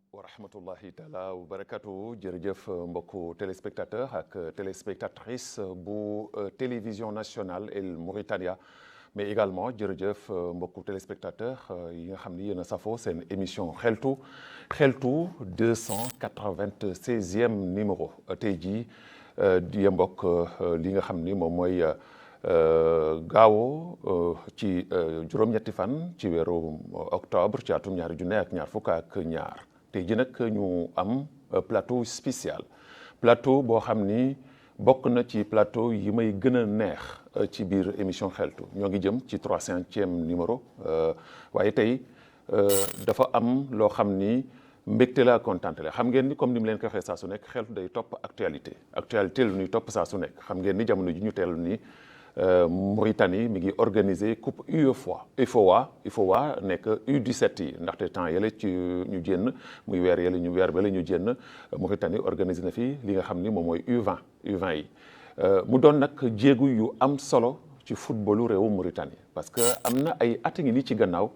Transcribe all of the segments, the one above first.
wa rahmatullahi taala wa barakatuh jërëjëf mbokku téléspectateur ak téléspectatrice bu télévision nationale El Mauritania mais également jërëjëf mbokku téléspectateur yi nga xam ni yéen a safoo seen émission xeltu 296e numéro tey jii di mbokk li nga xam ni moom mooy gaawo ci juróom-ñetti fan ci weeru octobre ci atum ñaari junne ak ñaar fukk ak ñaar tey ji nag ñu am plateau spécial plateau boo xam ni bokk na ci plateau yi may gën a neex ci biir émission xeltu ñoo ngi jëm ci 300e numéro waaye tey dafa am loo xam ni mbégte la kontante la xam ngeen ni comme ni mu leen ko waxee saa su nekk xeltu day topp actualité la ñuy topp saa su nekk xam ngeen ni jamono ji ñu teelu ni Mauritanie mi ngi organiser coupe UFOA nekk U17 yi ndaxte temps yële ci ñu génn muy weer bale ñu génn Mauritanie organiser na fi li nga xam ni moom mooy U20 yi mu doon nag jéegu yu am solo ci footballu réewu Mauritanie parce que am na ay at ngi ni ci gannaaw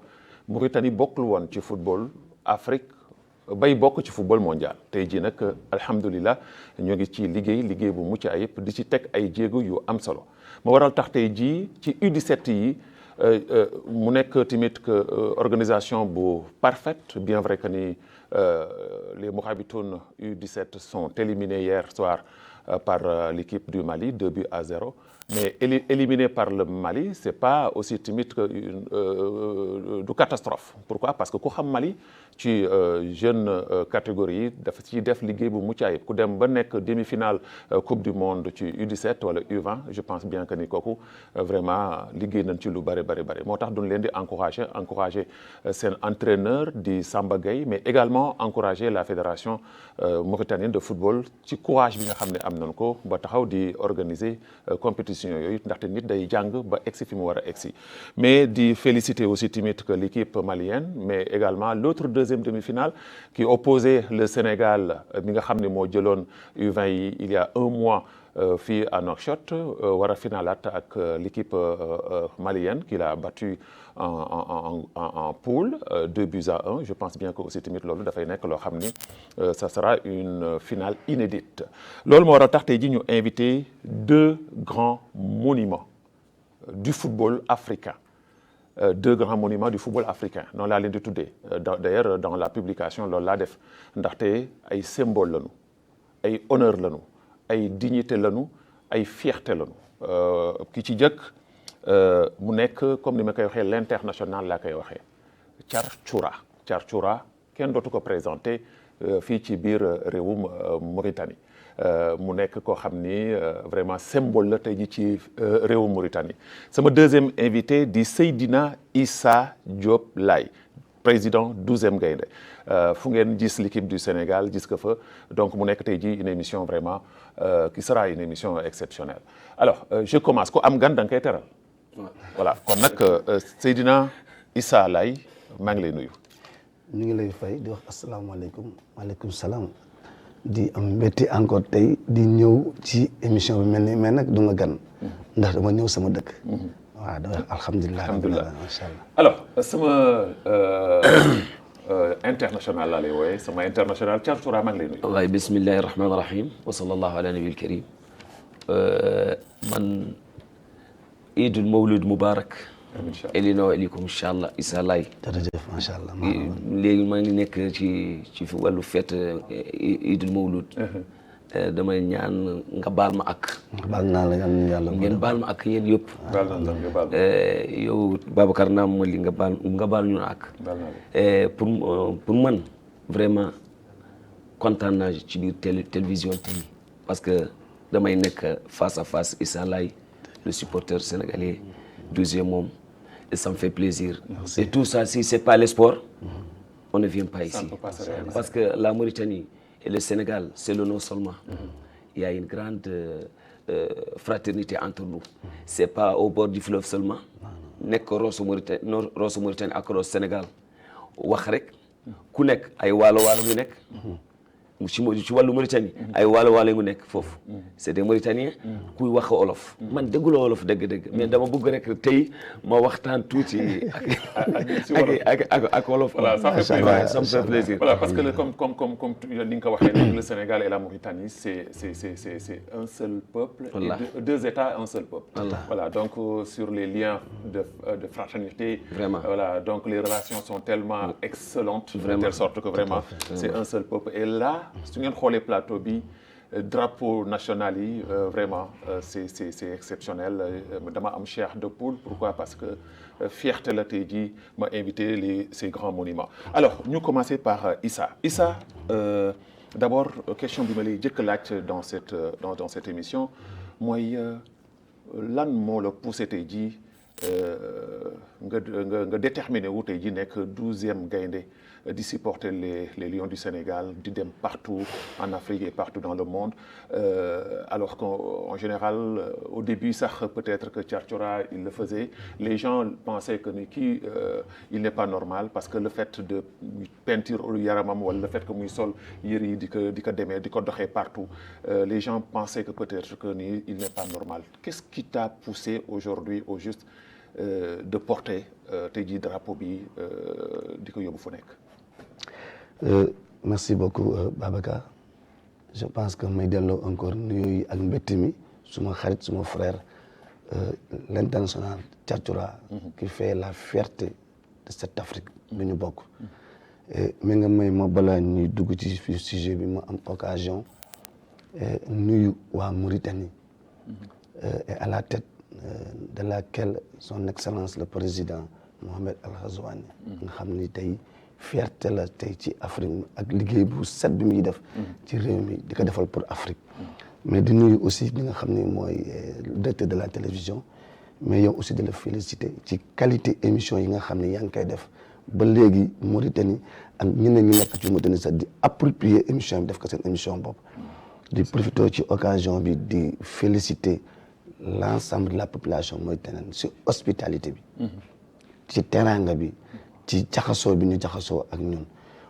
Mauritanie bokkul woon ci football Afrique bay bokk ci football mondial tey jii nag alhamdulilah ñoo ngi ci liggéey bu mucc ayib di ci teg ay jéego yu am solo ma waral tax tey jii ci U17 yi mu nekk tamit que organisation bu parfaite bien vrai que ni les Mourabitoun U17 sont éliminés hier soir par l'équipe du Mali 2-0 mais éliminé par le Mali c'est pas aussi timide que du catastrophe pourquoi parce que ku xam Mali ci jeune catégorie yi dafa ci def liggéey bu mucc ayib ku dem ba nekk demi-finale coupe du monde ci U17 wala U20 je pense bien que ni kooku vraiment liggéey nañ ci lu bari moo tax duñ leen di encourager seen entraîneur di Samba Gueye mais également encourager la fédération mauritanienne de football ci courage bi nga xam ne am nañ ko ba taxaw di organiser compétition yooyu ndaxte nit day jàng ba egsi fi mu war a egsi mais di féliciter aussi tamit que l'équipe malienne mais également l'autre deuxième demi-finale qui opposait le Sénégal mi nga xam ne moo jëloon U20 yi il y a un mois fii à Nouakchott war a finalaat ak l'équipe malienne qui l'a battu en poule 2-1 je pense bien que aussi tamit loolu dafay nekk loo xam ni ça sera une finale inédite loolu moo war a tax tey ji ñu invité deux grands monuments du football africain noonu laa leen di tuddee d'ailleurs dans la publication loolu laa def ndaxte ay symbole lañu ay honneur lañu ay dignité lañu ay fierté lañu ki ci jëkk mu nekk comme ni ma koy waxee l'international laa koy waxee Thiar Choura kenn dootu ko présenté fii ci biir réewum Mauritanie mu nekk koo xam ni vraiment symbole la tey ji ci réewum Mauritanie sama deuxième invité di Seydina Issa Diop Laye président 12e Gaïndé fu ngeen gis l'équipe du Sénégal gis ko fa donc mu nekk tey ji une émission vraiment qui sera une émission exceptionnelle alors je commence ko am gan da nga koy teral voilà kon nag Seydina Issa Laye maa ngi lay nuyu. ñu ngi lay fay di wax asalaamaaleykum maaleykum salaam di am mbégte encore tey di ñëw ci émission bi mel ni mais nag du ma gan ndax dama ñëw sama dëkk. waaw da wax alhamdulilah macha allah. alors sama international laa lay wooye sama international Thiar Choura maa ngi lay nuyu. wallaay bismillahi rahmaani rahim wa sallallahu ala nabil karim man Eidul Mawlud Mubarak. elino elikum incha allah Issa Laye. jërëjëf macha allah. léegi maa ngi nekk ci wàllu fête Eidul Mawlud. damay ñaan nga baal ma ak. baal naa la yàlla ngeen baal ma ak yéen yëpp. baal naa la nga baal yow Babacar naam ma li nga baal ñu ak. pour man vraiment kontaan naa ci biir télévision bi parce que damay nekk face à face Issa Laye le supporter sénégalais 12e moom et ça me fait plaisir. Merci. Et tout ça si c'est pas le sport on ne vient pas ici parce que la Mauritanie et le Sénégal c'est le nom seulement. Il y a une grande fraternité entre nous. C'est pas au bord du fleuve seulement. nekk Rosso Mauritanie ak Rosso Sénégal wax rek ku nekk ay waalo ñu nekk ci wàllu Mauritanie ay waalo ngu nekk foofu c'est des Mauritaniens kuy wax olof man déggula olof dëgg mais dama bëgg rek tey ma waxtaan tuuti ak wolof. Voilà, ça me fait plaisir. Voilà, parce que comme li nga ko waxee le Sénégal et la Mauritanie c'est un seul peuple et deux États, un seul peuple. Voilà, donc sur les liens de fraternité, vraiment. Voilà, donc les relations sont tellement excellentes, de telle sorte que vraiment c'est un seul peuple. Et là, su ngeen xoolee plateau bi drapeau national yi vraiment c'est exceptionnel. Dama am chair de poule. Pourquoi? Parce que fierté la tey jii ma invité ces grands monuments. Alors ñu commencer par Issa. Issa, d'abord question bi ma lay jëkk laaj dans cette émission mooy lan moo la poussé tey jii nga déterminé wu tey jii nekk 12e gaynde di supporter les Lions du Sénégal, di dem partout en Afrique et partout dans le monde, alors qu'en général au début sax peut-être que Thiathioura il le faisait, les gens pensaient que ni kii il n'est pas normal parce que le fait de peinture yaramam wala le fait que muy sol yëre yi di ko demee di ko doxee partout, les gens pensaient que peut-être que ni il n'est pas normal. Qu'est-ce qui t'a poussé aujourd'hui au juste de porter tey jii drapeau bi di ko yóbbu fu nekk? Merci beaucoup Babacar. Je pense que may delloo encore nuyoo ak mbett mi suma xarit suma frère l'international Thiathioura qui fait la fierté de cette Afrique bi ñu bokk. mi nga may ma balaa ñuy dugg ci sujet bi ma am occasion nuyu waa Mauritanie et à la tête de laquelle son excellence le président Mohamed Al Ghazouani nga xam ni tey fierté la tey ci Afrique ak liggéey bu set bi muy def ci réew mi di ko defal pour Afrique. Mais di nuyu aussi li nga xam ne mooy directeur de la télévision, mais yow aussi de la féliciter ci qualité émission yi nga xam ne yaa ngi koy def ba léegi Mauritanie ak ñeneen ñi nekk ci Mauritanie sax di approprier émission bi def ko seen émission bopp. di profiter ci occasion bi di féliciter l'ensemble de la population mauritanienne ci hospitalité bi. ci teraanga bi. ci jaxasoo bi ñu jaxasoo ak ñun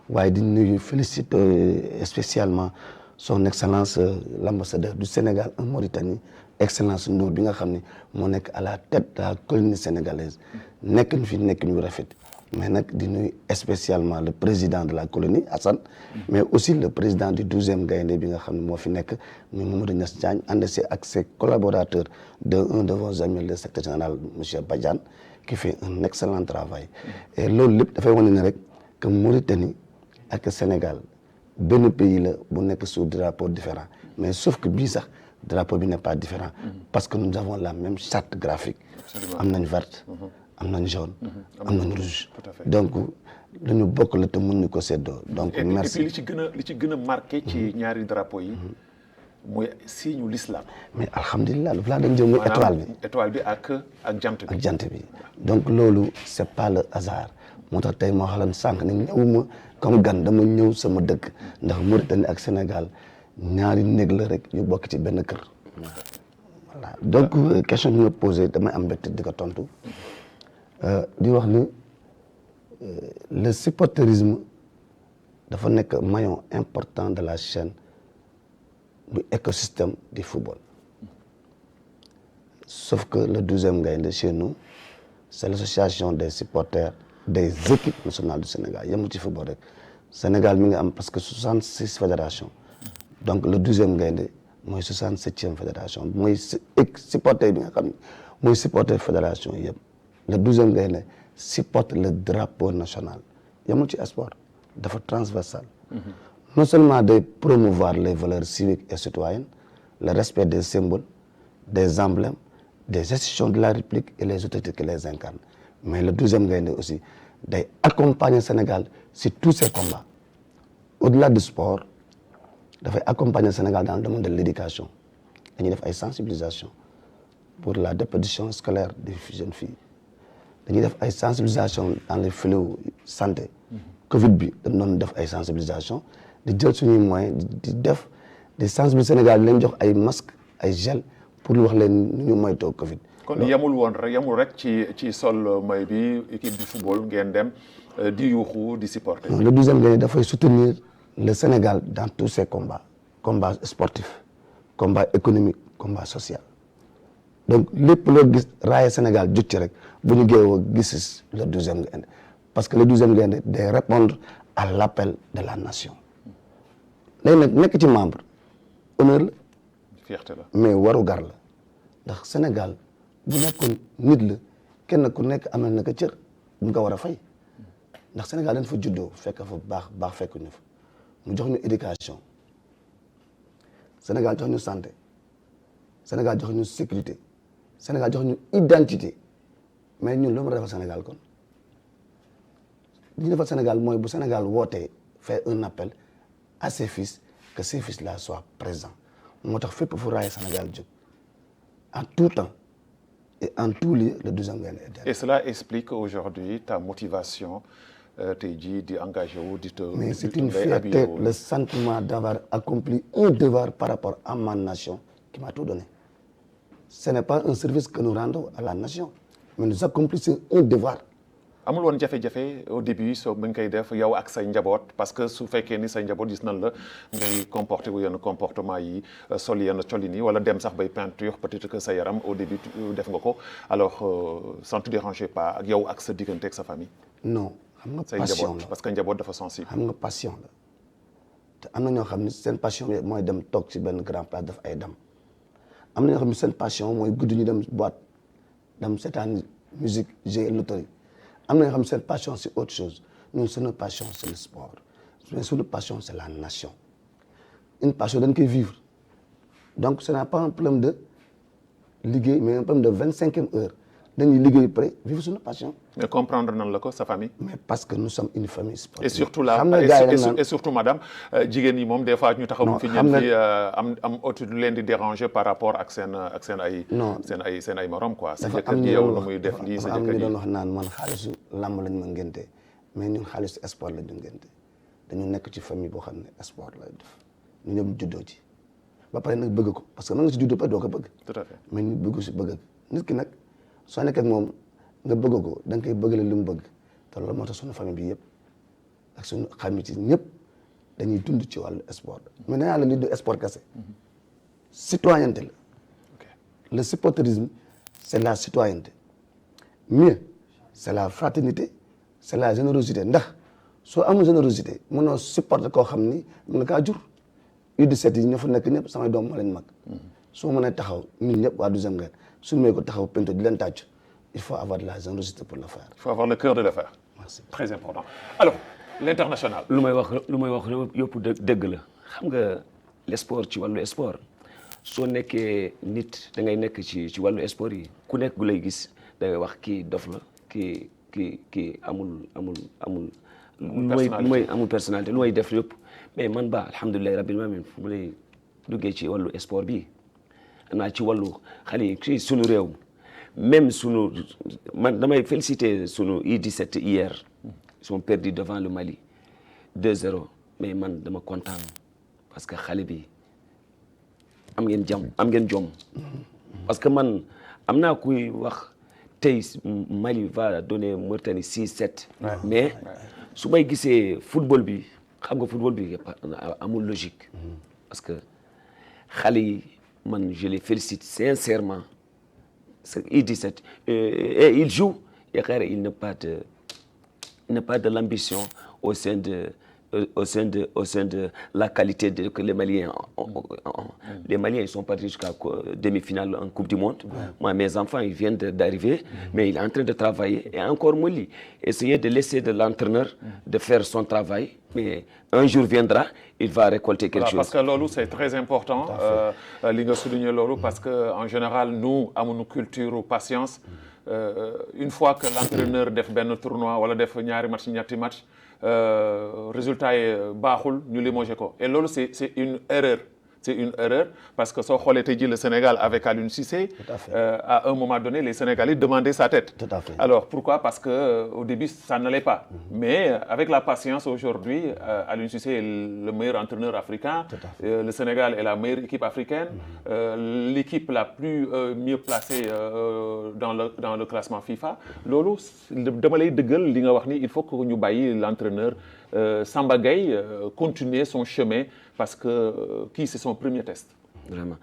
waaye di nuyu féliciter spécialement son excellence l'ambassadeur du Sénégal en Mauritanie, excellence Ndour bi nga xam ne moo nekk à la tête de la colonie sénégalaise nekk ñu fi nekk ñu rafet mais nag di nuyu spécialement le président de la colonie Assane, mais aussi le président du 12e gaynde bi nga xam ne moo fi nekk ñu Mamadou Niass Diagne ànd si ak ses collaborateurs un de vos amis le secrétaire général monsieur Badiane qui fait un excellent travail. Et loolu lépp dafay wane ne rek que Mauritanie ak Sénégal benn pays la bu nekk sous drapeau différent mais sauf que bii sax drapeau bi n'est pas différent parce que nous avons la même charte graphique. am nañ verte am nañ jaune am nañ rouge donc lu ñu bokk la te mën ñu ko séddoo donc merci. Et puis li ci gën a marqué ci ñaari drapeau yi mooy signe l'islam. mais alhamdulilah lu laa dañ jëm mooy étoile bi ak jant bi. ak jant bi donc loolu c'est pas le hasard moo tax tey moo xalan sànq ne ñëwuma comme gan dama ñëw sama dëkk ndax Mauritanie ak Sénégal ñaari néeg la rek ñu bokk ci benn kër. voilà donc question bi nga posé damay am mbégte di ko tontu di wax ni le supporterisme dafa nekk maillon important de la chaîne du écosystème du football. Sauf que le 12e gaynde chez nous, c'est l'association des supporters des équipes nationales du Sénégal. Yemul ci football rek Sénégal mi nga am presque 66 fédérations. Donc le 12e gaynde mooy 67e fédération mooy supporter bi nga xam ne mooy supporter fédération yëpp. Le 12e gaynde supporte le drapeau national. Yemul ci sport dafa transversal. Non seulement de promouvoir les valeurs civiques et citoyennes, le respect des symboles, des emblèmes, des institutions de la République et les autorités qui les incarnent, mais le 12e gaynde aussi d'accompagner le Sénégal sur tous ces combats. Au-delà du sport, dafay accompagner le Sénégal dans le domaine de l'éducation. Dañuy def ay sensibilisation pour la déperdition scolaire des jeunes filles. Dañuy def ay sensibilisation dans les fléaux santé. Covid bi dañ doon def ay sensibilisation di jël suñuy moyens di def di sensibiliser Sénégal di leen jox ay masques ay gel pour wax leen nu ñu moytoo Covid. kon yamul rek ci sol may bi équipe du football ngeen dem di yuuxu di supporter. le 12e gaynde dafay soutenir le Sénégal dans tous ses combats sportifs, combats économiques, combats sociaux. Donc lépp loo gis raaya Sénégal jot ci rek bu ñu géewoo gis le 12e Gaïndé parce que le 12e Gaïndé day répondre à l'appel de la nation léegi nag nekk ci membre honneur la fierté la mais warugar la ndax Sénégal bu nekkoon nit la kenn ku nekk amal na ko cër bu nga war a fay ndax Sénégal dañ fa juddoo fekk fa baax fekk ñu fa mu jox ñu éducation Sénégal jox ñu santé Sénégal jox ñu sécurité Sénégal jox ñu identité mais ñun lu mu defal Sénégal kon li ñu defal Sénégal mooy bu Sénégal wootee fait un appel à ses fils que ces fils là soient présents moo tax fépp fu raaya Sénégal jóg en tout temps et en tout lieu le 12e Gaïndé est derrière. Et cela explique aujourd'hui ta motivation tey jii di engagé wu di te. Mais c'est une fierté, le sentiment d'avoir accompli un devoir par rapport à ma nation qui m'a tout donné. Ce n'est pas un service que nous rendons à la nation, mais nous accomplissons un devoir. amul woon jafe-jafe au début soo mën koy def yow ak say njaboot parce que su fekkee ni say njaboot gis nañ la ngay comporté wu yenn comportement yi sol yenn colin yi wala dem sax bay peinture peut-être que sa yaram au début def nga ko alors ça ne te dérangeait pas ak yow ak sa diggante ak sa famille. Non xam nga say passion njaboot la parce que njaboot dafa sensible. xam nga passion la te am na ñoo xam ne seen passion bi mooy dem toog ci benn grand place def ay dam am na ñoo xam ne seen passion mooy guddi ñu dem boîte dem seetaan musique jeu loterie am na ñoo xam ne seen passion c'est autre chose ñun suñu passion c'est le sport mais suñu passion c'est la nation une passion dañ koy vivre donc ce n'est pas un problème de liggéey mais un problème de 25e heure dañuy liggéey près vivre suñu passion. mais comprendre nan la ko sa famille. mais parce que nous sommes une famille sportive. et surtout là xam nga gars yi dañ naan et surtout madame jigéen ñi moom des fois ñu taxaw fi ñeen fi am autre lu leen di déranger par rapport ak seen ay non seen ay morom quoi sa dafa jëkkër am ji ñu yow doon la wax muy def lii sa dafa am jëkkër ñu ji doon wax naan man xaalisu làmb lañ ma ngénte mais ñun xaalisu sport lañ ñu ngénte dañu nekk ci famille boo xam ne sport lay def ñu ñëpp juddoo ci ba pare nag bëgg ko parce que mën nga si juddoo pa doo ko bëgg tout à fait mais ñu bëgg si bëgg nit ki nag soo nekk ak moom nga bëgg ko da nga koy bëggale li mu bëgg te loolu moo tax suñu famille bi yëpp ak suñu xamit yi ñëpp dañuy dund ci wàllu sport mais nee naa la li du sport kese citoyenneté la le supporterisme c'est la citoyenneté mieux c'est la fraternité c'est la générosité ndax soo amul générosité mënoo supporter koo xam ni mën nga kaa jur U17 yi ñoo fa nekk ñëpp samay doom moo leen mag soo mënee taxaw ñun ñëpp waa 12e Gaïndé su may ko taxaw pento di leen tàcc il faut avoir de la générosité pour le faire. il faut avoir le cœur de le faire. Merci. Très important alors l'international. lu may wax yëpp dëgg la xam nga le sport ci wàllu sport soo nekkee nit da ngay nekk ci wàllu sport yi ku nekk gu lay gis da ngay wax kii dof la kii amul lu may amul personnalité lu may def yëpp mais man ba alhamdulilahi rabbil alamin fu mu lay duggee ci wàllu sport bi naa ci wàllu xale yi ci sunu réew même man damay féliciter sunu U17 hier ils sont perdus devant le Mali 2-0 mais man dama kontaan parce que xale bi am ngeen jom parce que man am naa kuy wax tey Mali va donner Mauritanie 6-7 mais su may gisee football bi xam nga football bi amul logique parce que xale yi man je les félicite sincèrement c'est U17 et il joue et il n'a pas de l'ambition au sein de la qualité que les Maliens ont. Les Maliens ils sont partis jusqu'à demi-finale en Coupe du Monde. Moi mes enfants ils viennent d'arriver mais il est en train de travailler et encore Molly essayer de laisser de l'entraîneur de faire son travail mais un jour viendra il va récolter quelque chose. Parce que loolu c'est très important li nga souligner loolu parce que en général nous amuñu culture ou patience une fois que l'entraîneur def benn tournoi wala def ñaari match ñetti match résultat yi baaxul ñu limogé ko et loolu c'est une erreur. C'est une erreur parce que soo xoolee tey jii le Sénégal avec Aliou Cissé à un moment donné les Sénégalais demandaient sa tête. Tout à fait. Alors pourquoi? Parce que au début ça n'allait pas. Mais avec la patience aujourd'hui Aliou Cissé est le meilleur entraîneur africain. Le Sénégal est la meilleure équipe africaine. L'équipe la plus mieux placée dans le classement FIFA. Loolu dama lay dëggal li nga wax ni il faut que ñu bàyyi l'entraîneur Samba Gaye continuer son chemin parce que kii c'est son premier test. Vraiment.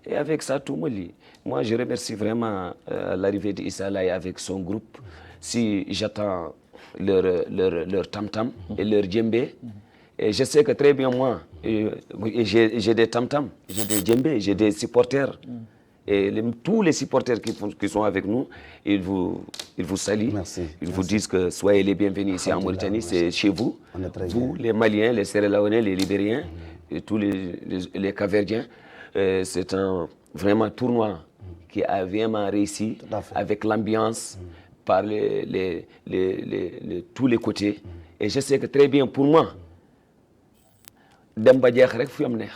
Et avec ça, tout moi je remercie vraiment l'arrivée d'Issa Laye avec son groupe. Si j'attends leur tam-tam et leur djembé, et je sais que très bien moi, j'ai des tam-tam, j'ai des djembés, j'ai des supporters. Et tous les supporters qui sont avec nous, ils vous saluent. Merci. Ils vous disent que soyez les bienvenus ici en Mauritanie, c'est chez vous. Vous, les Maliens, les Sierra-Léonais, les Libériens, et tous les Cap-Verdiens. C'est un vraiment tournoi qui a vraiment réussi avec l'ambiance par tous les côtés. Et je sais que très bien pour moi, dem ba jeex rek fu am neex.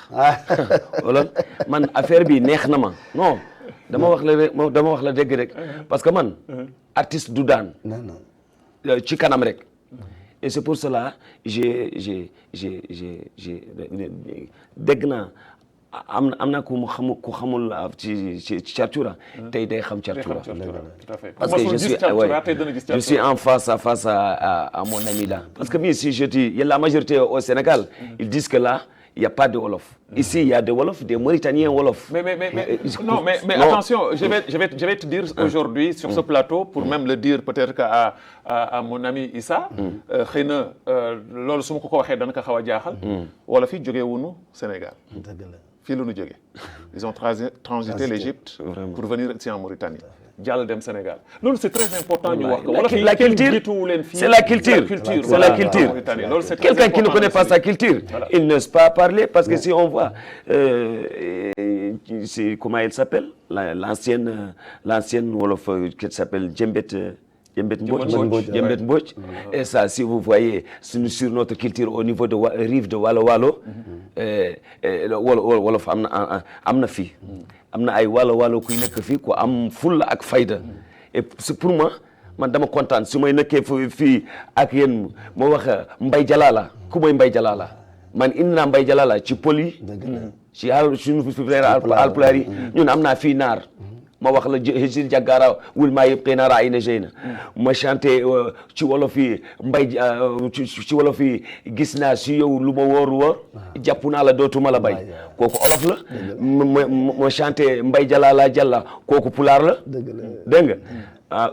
wala man affaire bi neex na ma non dama wax la dëgg rek parce que man artiste du daan ci kanam rek. Et c'est pour cela j'ai dégg naa am na ku xamul ci Thiatura tey day xam Thiatura parce que je suis en face à mon ami là parce que si je dis il y a la majorité au Sénégal ils disent que là il y a pas de Wolof. Ici il y a des Wolof, des Mauritaniens Wolof. Mais attention, je vais te dire aujourd'hui sur ce plateau pour même le dire peut-être à mon ami Issa. xëy na loolu su ma ko waxee dana ko xaw a jaaxal. Wolof yi jógee wuñu Sénégal. fii la ñu jógee. Ils ont transité l'Égypte pour venir ici en Mauritanie. jàll dem Sénégal loolu c'est très important ñu wax ko. La culture, c'est la culture. C'est la culture. Quelqu'un qui ne connaît pas sa culture, il n'ose pas parler parce que si on voit, c'est comment elle s'appelle, l'ancienne Wolof qui s'appelle Djembet Mbodj. Et ça, si vous voyez sur notre culture au niveau de rive de Walo Walo, Wolof am na fii. am na ay walo kuy nekk fii ku am fulla ak fayda. Et c'est pour moi man dama kontaan su may nekkee fii ak yéen moo wax Mbay Jalala ku mooy Mbay Jalala man indi naa Mbay Jalala ci pël yi ci suñu frère alpulaar yi ñun am naa fii naar ma wax la Hijil Jagara wul maa yëpp xëy na raay na jëy na ma chanté ci wolof yi mbay ci wolof yi gis naa si yow lu ma wóor jàpp naa la dootuma la bay kooku olof la ma chanté Mbay Jalala Jalla kooku pulaar la dégg nga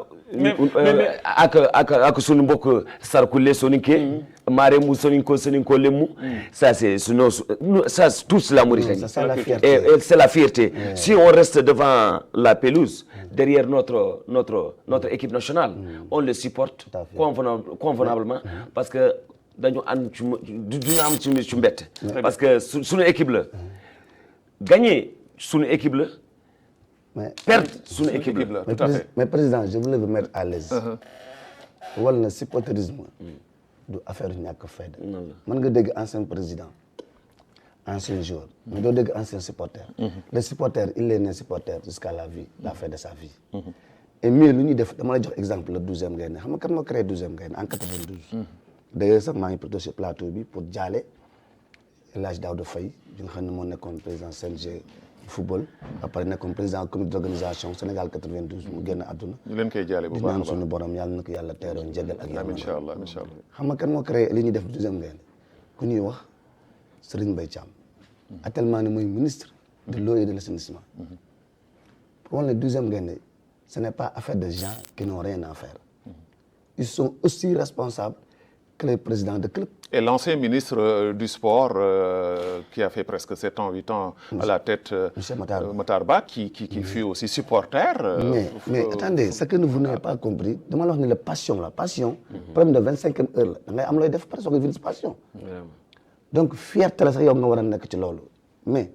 ak sunu mbokk sarkule soninke maremu soninko lemu ça c'est ça tous la Mauritanie et c'est la fierté. Si on reste devant la pelouse derrière notre équipe nationale on le supporte convenablement parce que dañu ànd duñu am ci mbett parce que sunu équipe la gagner sunu équipe la perdre sunu équipe la. Mais président, je voulais vous mettre à l'aise. wala supporterisme du affaire ñàkk fayda. mën nga dégg ancien président ancien joueur mais doo dégg ancien supporter. Le supporter il est né supporter jusqu'à la fin de sa vie. Et mieux lu ñuy def dama la jox exemple le 12e Gaïndé xam nga kan moo créé 12e Gaïndé en 92. D'ailleurs sax maa ngi plutôt sur plateau bi pour jaale El Hadj Daouda Faye bi nga xam ne moo nekkoon président CNG football après nekkoon président comité d'organisation Sénégal 92 mu génn àdduna. ñu leen koy jaale bu baax a baax sunu borom yàlla na ko yàlla teeroon jégal ak yàlla. incha allah xam nga kan moo créé li ñuy def 12e Gaïndé ku ñuy wax Serigne Mbaye Thiam. actuellement ne mooy ministre de l'eau et de l'assainissement. Pour le 12e Gaïndé ce n'est pas affaire de gens qui n'ont rien à faire. Ils sont aussi responsables que les présidents de club. Et l'ancien ministre du sport qui a fait presque 7 ans, 8 ans à la tête, Matar Ba, qui fut aussi supporter. Mais attendez, ce que vous n'avez pas compris, demandons la passion, problème de 25e heure, on a amené des personnes qui vivent passion. Donc, fierté, c'est ce qu'on a dit. Mais,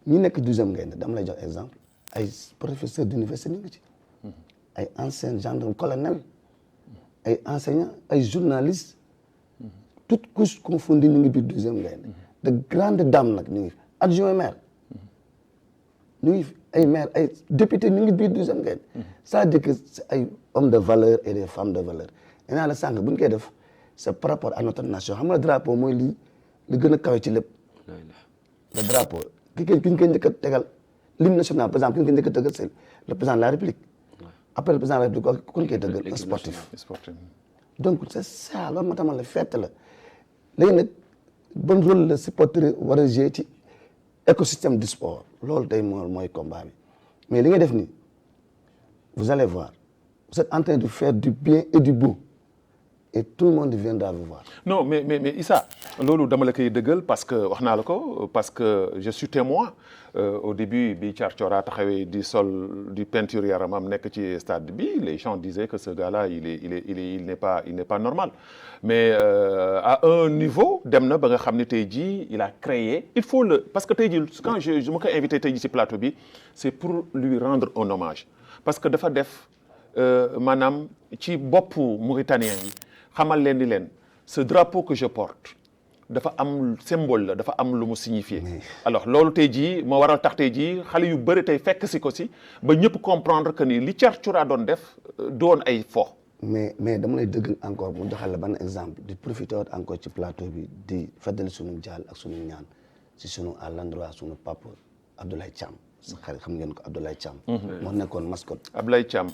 nous sommes 12e Gaïndé, je vais vous un exemple. Les professeurs d'université, les anciens gendarmes colonels, les enseignants, les journalistes, toutes couches confondues ñu ngi biir 12e Gaïndé de grandes dames nag ñu ngi adjoint maire ñu ngi ay maire ay député ñu ngi biir 12e Gaïndé c'est-à-dire que c'est ay hommes de valeur et des femmes de valeur nee naa la sànq bu ñu koy def c'est par rapport à notre nation xam nga drapeau mooy li gën a kawe ci lépp le drapeau ki ñu koy njëkk a tegal l'hymne national par exemple ki ñu koy njëkk a tegal c'est le président de la République après le président de la République ku ñu koy tegal un sportif donc c'est ça loolu moo tax ma la fête la léegi nag bon rôle la supporter war a jouer ci écosystème du sport loolu tey mooy combat bi mais li ngay def nii vous allez voir vous êtes en train de faire du bien et du beau et tout le monde viendra vous voir. Non mais Issa loolu dama la koy dëggal parce que wax naa la ko parce que je suis témoin au début bi Thiar Thiora taxawee di sol di peinture yaramam nekk ci stade bi les gens disaient que ce gars-là il n'est pas normal mais à un niveau dem na ba nga xam ne tey jii il a créé il faut le parce que tey jii quand je ma koy invité tey jii ci plateau bi c'est pour lui rendre un hommage parce que dafa def maanaam ci boppu Mauritaniens yi xamal leen ni leen ce drapeau que je porte dafa am symbole la dafa am lu mu signifier alors loolu tey jii moo waral tax tey jii xale yu bëri tey fekk si ko si ba ñëpp comprendre que ni li Thiar Thiora doon def doon ay fo. mais dama lay dëggal encore mu joxal la ban exemple di profiter encore ci plateau bi di feddali sunu jaal ak sunu ñaan si sunu à l'endroit sunu papa Abdoulaye Thiam sa xarit xam ngeen ko Abdoulaye Thiam. moo nekkoon mascotte. Abdoulaye Thiam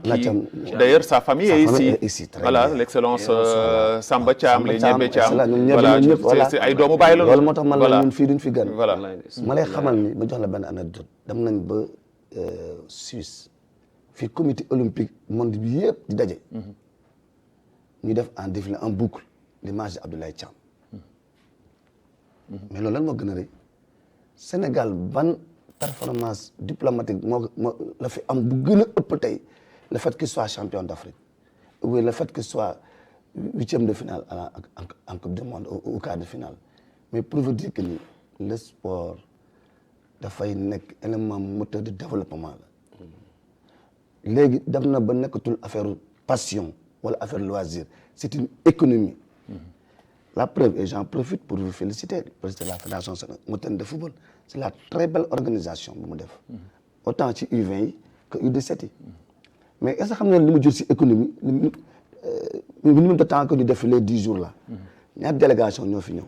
qui d'ailleurs sa famille est ici. Voilà l'excellence Samba Thiam les Ñebe Thiam voilà c'est ay doomu bàyyi la loolu moo tax man la ñun fii duñ fi gan. voilà ma lay xamal ni ma jox la benn anecdote dem nañ ba Suisse fii comité olympique monde bi yëpp di daje. ñu def en défilé en boucle l'image de Abdoulaye Thiam. mais loolu lan moo gën a rëy Sénégal ban performance diplomatique moo la fi am bu gën a ëpp tey le fait qu'il soit champion d'Afrique ou le fait qu'il soit huitième de finale en coupe du monde ou quart de finale mais pour vous dire que ni le sport dafay nekk élément moteur de développement la léegi dem na ba nekkatul affaire passion wala affaire loisir c'est une économie. La preuve, et j'en profite pour vous féliciter, le président de la Fédération mauritanienne de football. C'est la très belle organisation bu mu def. Autant ci U20 yi que U17 yi. Mais est-ce que xam nga li mu jël ci économie minimum de temps que ñu def les 10 jours là. ñaata délégation ñoo fi ñëw.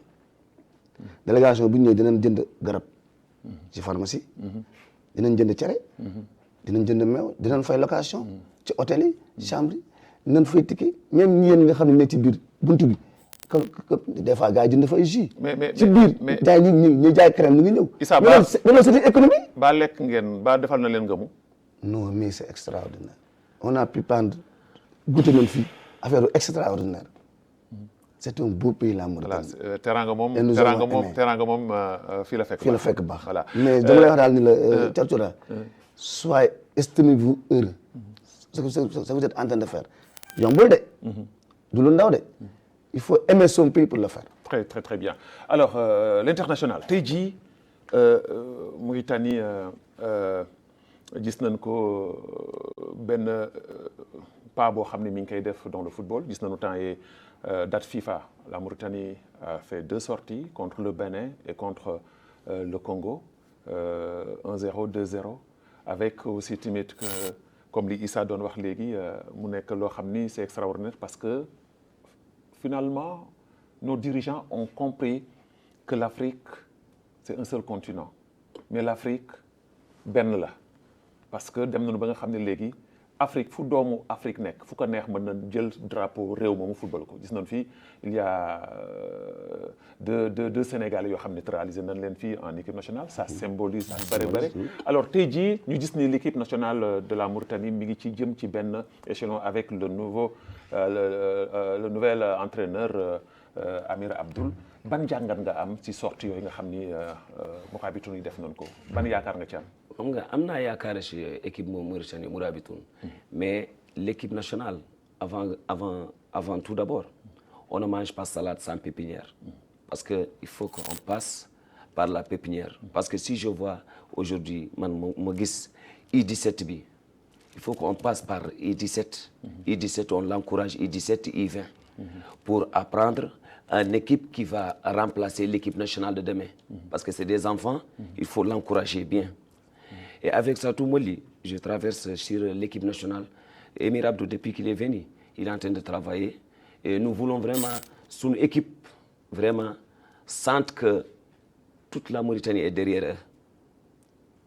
délégation bu ñu ñëwee dinañ jënd garab ci pharmacie. dinañ jënd cere. dinañ jënd meew dinañ fay location. ci hôtel yi chambre yi dinañ fay ticket même ñi nga xam ne nekk ci biir buntu bi. des fois gars yi jënd fa jus. mais ci biir jaay ñi jaay crème mu ngi ñëw. Issa Ba c'est une économie. ba lekk ngeen ba defal na leen ngëmu. non mais c'est extraordinaire. on a pu prendre goûter nañ fii affaire extraordinaire. c'est un beau pays la Mauritanie. voilà teranga moom fii la fekk. fii la fekk baax voilà mais dama lay wax daal ni la Thiar Thiora. soyez estimez-vous heureux. ce que vous êtes en train de faire yombul de. du lu ndaw de. Il faut aimer son pays pour le faire. Très bien. Alors, l'international. Tey jii Mauritanie gis nañ ko benn pas boo xam ne mi ngi koy def dans le football gis nañu temps yi date FIFA la Mauritanie a fait 2 sorties contre le Bénin et contre le Congo 1-0 2-0 avec aussi tamit que comme li Issa doon wax léegi mu nekk loo xam ni c'est extraordinaire parce que finalement, nos dirigeants ont compris que l'Afrique, c'est un seul continent. Mais l'Afrique, benn la. Parce que dem nañu ba nga xam ne léegi Afrique fu doomu Afrique nekk fu ko neex mën na jël drapeau réew moomu football ko gis nañu fii il y a deux Sénégalais yoo xam ne naturalisé nañ leen fii en équipe nationale ça symbolise lu bëri alors tey jii ñu gis ni l'équipe nationale de la Mauritanie mi ngi ci jëm ci benn échelon avec le nouvel entraîneur Amir Abdoul ban jàngat nga am ci sortie yooyu nga xam ni Mourabitoun yi def nañ ko ban yaakaar nga ci am. xam nga am naa yaakaar ci équipe Mauritanie Mourabitoun mais l'équipe nationale avant tout d'abord on ne mange pas salade sans pépinière parce que il faut qu'on passe par la pépinière parce que si je vois aujourd'hui man ma gis U17 bi il faut qu'on passe par U17 U17 on l'encourage U17 U20 pour apprendre une équipe qui va remplacer l'équipe nationale de demain parce que c'est des enfants il faut l'encourager bien. Et avec Satou Moli, je traverse sur l'équipe nationale. Émir Abdou, depuis qu'il est venu, il est en train de travailler. Et nous voulons vraiment, son équipe, vraiment, sente que toute la Mauritanie est derrière eux.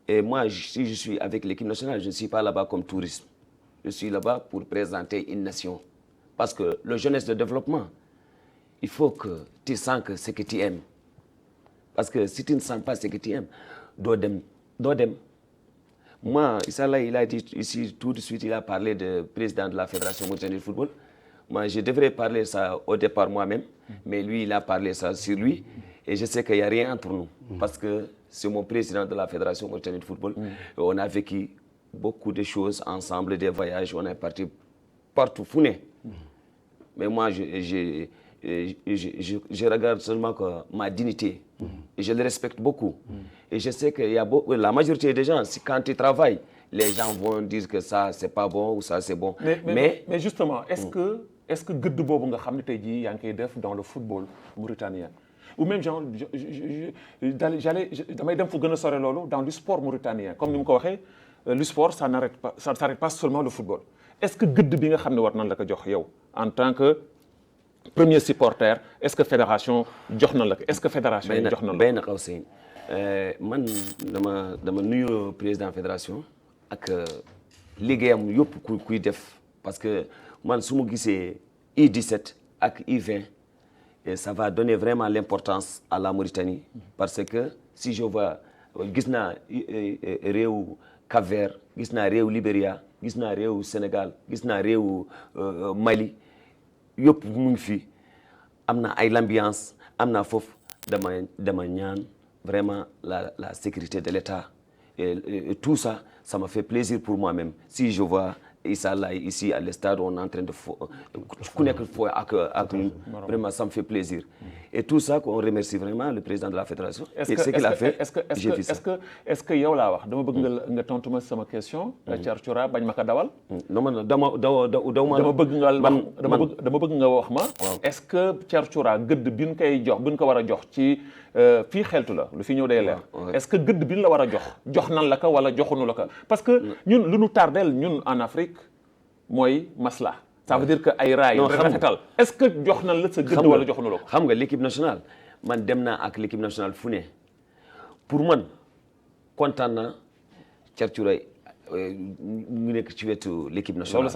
Et moi, si je suis avec l'équipe nationale, je ne suis pas là-bas comme touriste. Je suis là-bas pour présenter une nation. Parce que le jeunesse de développement, il faut que tu sens que ce que tu aimes. Parce que si tu ne sens pas ce que tu aimes, dodem. Moi, Issa Laye, il a dit ici tout de suite, il a parlé de président de la Fédération mauritanienne de football. Moi, je devrais parler ça au départ moi-même, mais lui, il a parlé ça sur lui. Et je sais qu'il n'y a rien entre nous, parce que c'est mon président de la Fédération mauritanienne de football. On a vécu beaucoup de choses ensemble, des voyages, on est parti partout, founé. Mais moi, je regarde seulement que ma dignité. Et je le respecte beaucoup. Et je sais que la majorité des gens, quand ils travaillent, les gens vont dire que ça, c'est pas bon ou ça, c'est bon. Mais justement, est-ce que gëdd boobu nga xam ne tey jii yaa ngi koy def dans le football mauritanien ou même genre damay dem fu gën a sore loolu dans le sport mauritanien comme ni mu ko waxee le sport ça n'arrête pas seulement le football. Est-ce que gëdd bi nga xam ne war nañ la ko jox yow en tant que premier supporter est-ce que fédération jox na la ko est-ce que fédération jox na la ko. Benn xaw seen man dama nuyu président fédération ak liggéeyam yëpp kuy def parce que man su ma gisee U17 ak U20 et ça va donner vraiment l'importance à la Mauritanie parce que si je vois gis naa réew Cap-Vert gis naa réew Libéria gis naa réew Sénégal gis naa réew Mali yëpp mu ngi fi am na ay l'ambiance am na foofu dama ñaan vraiment la sécurité de l'État et tout ça me fait plaisir pour moi-même si je vois Issa Laye ici à l'estade on est en train de ku nekk foo ak ñun vraiment ça me fait plaisir et tout ça qu'on remercie vraiment le président de la fédération et ce qu'il a fait j'ai vu ça est-ce que yow laa wax dama bëgg nga tontu ma sama question Thiartioura bañ ma ko dawal non man dama bëgg nga wax ma est-ce que Thiartioura gëdd bi ñu koy jox bi ñu ko war a jox ci fii xeltu la lu fi ñëw day leer est-ce que gëdd bi ñu la war a jox nan la ko wala joxunu la ko parce que ñun lu ñu tardel ñun en Afrique mooy masla ça veut dire que ay raay rafetal est-ce que jox na la sa gëdd wala joxunu la ko xam nga l'équipe nationale man dem naa ak l'équipe nationale fu ne pour man kontaan naa Thiartioura mu nekk ci wetu l'équipe nationale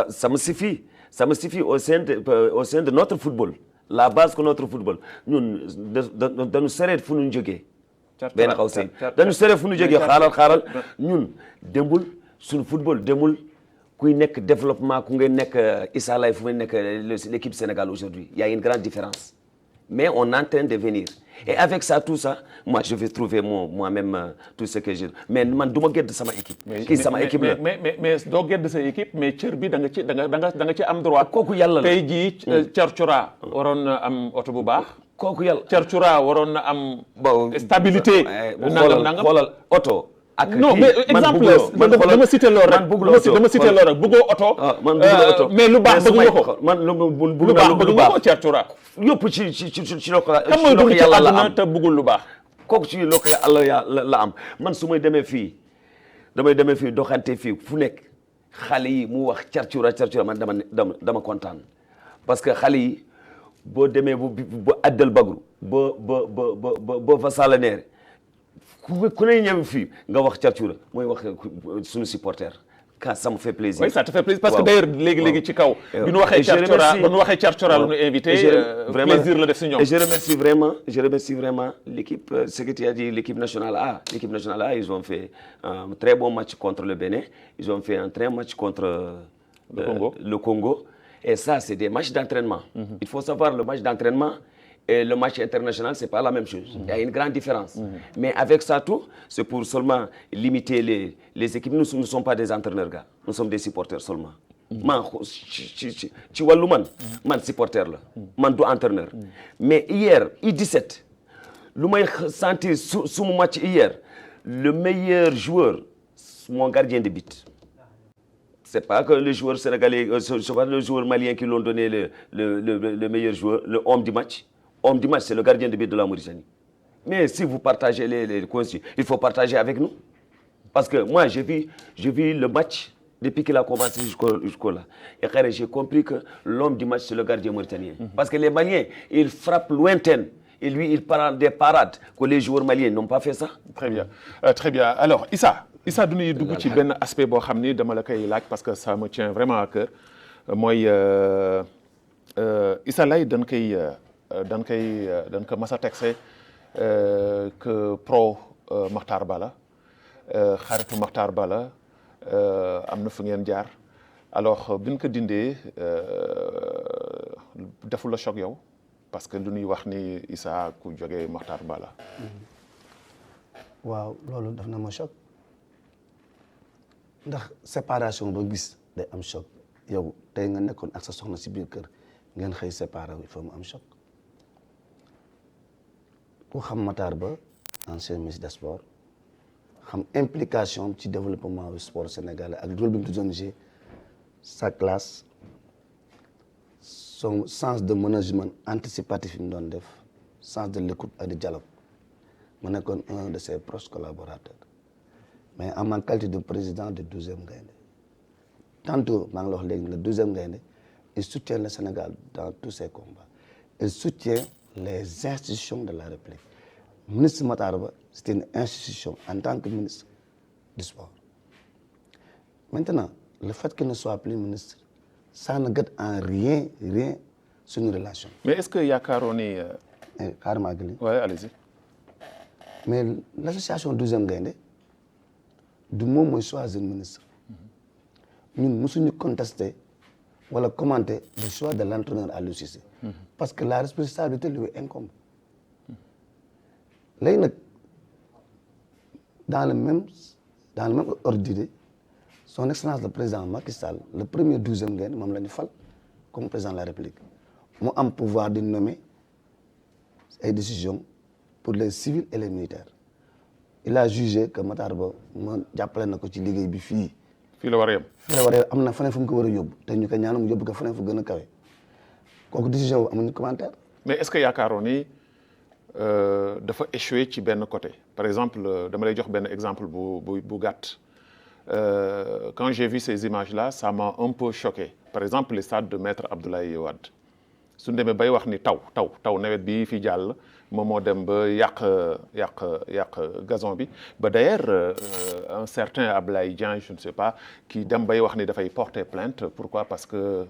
ça me suffit au sein de notre football la base que notre football ñun dañu sereet fu ñu jógee benn xaw seen dañu sereet fu ñu jógee xaaral ñun dembul suñu football demul kuy nekk développement ku ngeen nekk Issa Laye fu ngeen nekk l'équipe Sénégal aujourd'hui il y a une grande différence mais on est en train de venir et avec ça tout ça moi je vais trouver moi-même tout ce que je mais man du ma gedd sama équipe kii sama équipe la mais doo gedd sa équipe mais cër bi da nga ci am droit kooku yàlla la tey jii Thiartioura waroon na am oto bu baax kooku yàlla Thiartioura waroon na am stabilité nangam xoolal oto non mais exemple dama cité loolu rek bëggoo oto mais lu baax bëgg nga ko man lu baax bëgg nga ko Thiartioura yëpp ci loxo kan mooy dugg ci àdduna te bëggul lu baax kooku ci loxo yàlla la am man su may demee fii doxante fii fu nekk xale yi mu wax Thiartioura man dama kontaan parce que xale yi boo demee ba Addel Bagru ba Vassalanaire ku ne ñëw fii nga wax Thiartioura mooy wax suñu supporter quand ça me fait plaisir. Oui, ça te fait plaisir parce que d'ailleurs léegi ci kaw. bi ñu waxee Thiartioura lu ñu invité. plaisir la def si ñoom. Et je remercie vraiment l'équipe ce que tu as dit l'équipe nationale A. L'équipe nationale A ils ont fait un très bon match contre le Bénin. Ils ont fait un très bon match contre le Congo. Et ça c'est des matchs d'entraînement. Il faut savoir le match d'entraînement. Et le match international, c'est pas la même chose. Il y a une grande différence. Mais avec ça tout, c'est pour seulement limiter les équipes. Nous ne sommes pas des entraîneurs, gars. Nous sommes des supporters seulement. Man, tu vois, man supporter là. Man du entraîneur. Mais hier, U17, le meilleur senti sous mon match hier, le meilleur joueur, mon gardien de but. C'est pas que le joueur sénégalais, c'est pas le joueur malien qui l'ont donné le meilleur joueur, le homme du match. Homme du match, c'est le gardien de but de la Mauritanie. Mais si vous partagez les consignes, il faut partager avec nous. Parce que moi, j'ai vu le match depuis qu'il a commencé jusqu'au là. Et j'ai compris que l'homme du match, c'est le gardien mauritanien. Parce que les Maliens, ils frappent lointain. Et lui, il prend des parades que les joueurs maliens n'ont pas fait ça. Très bien. Très bien. Alors, Issa dañuy dugg ci benn aspect boo xam ni dama la koy laaj parce que ça me tient vraiment à cœur mooy Issa Laye dañ ko mas a texé que pro Makhtar Ba la xaritu Makhtar Ba la am na fu ngeen jaar alors bi ñu ko dindee defu la choc yow parce que lu ñuy wax ni Issa ku jógee Makhtar Ba la. waaw loolu daf na ma choc ndax séparation ba gis day am choc yow tey nga nekkoon ak sa soxna si biir kër ngeen xëy séparé il faut mu am choc ku xam Makhtar Ba ancien ministre des sports xam implication ci développement du sport sénégalais ak rôle bi mu doon jouer sa classe son sens de management anticipatif yi mu doon def sens de l'écoute et du dialogue ma nekkoon un de ses proches collaborateurs mais en ma qualité de président du 12e Gaïndé tantôt maa ngi la wax léegi le 12e Gaïndé il soutient le Sénégal dans tous ses combats il soutient les institutions de la République ministre Makhtar Ba c'est une institution en tant que ministre du sport maintenant le fait qu'il ne soit plus ministre ça ne gâte en rien suñu relation. mais est-ce que yaakaaroon ni. carrément gën ouais allez-y. mais l'association 12e Gaïndé du moom mooy choisir ministre ñun mosuñu contester wala commenter le choix de l'entraîneur Aliou Cissé parce que la responsabilité lui incombe léegi nag dans le même ordre d'idée son excellence le président Macky Sall le premier 12e Gaïndé moom la ñu fal comme président de la République mu am pouvoir de nommer ay décisions pour les civils et les militaires il a jugé que Makhtar Ba ma jàppale na ko ci liggéey bi fii la war a yem. fii la war a yem am na feneen fu mu ko war a yóbbu te ñu ko ñaanu mu yóbbu ko feneen fu gën a kawe kooku décision boobu amuñu commentaire. mais est-ce que yaakaaroon ni dafa échoué ci benn côté par exemple dama lay jox benn exemple bu gàtt quand j'ai vu ces images-là ça m'a un peu choqué par exemple les stades de Maître Abdoulaye Wade su ñu demee bay wax ni taw nawet bi fi jàll moom moo dem ba yàq gazon bi ba d'ailleurs un certain Ablaye Dieng je ne sais pas qui dem bay wax ni dafay porter plainte pourquoi parce que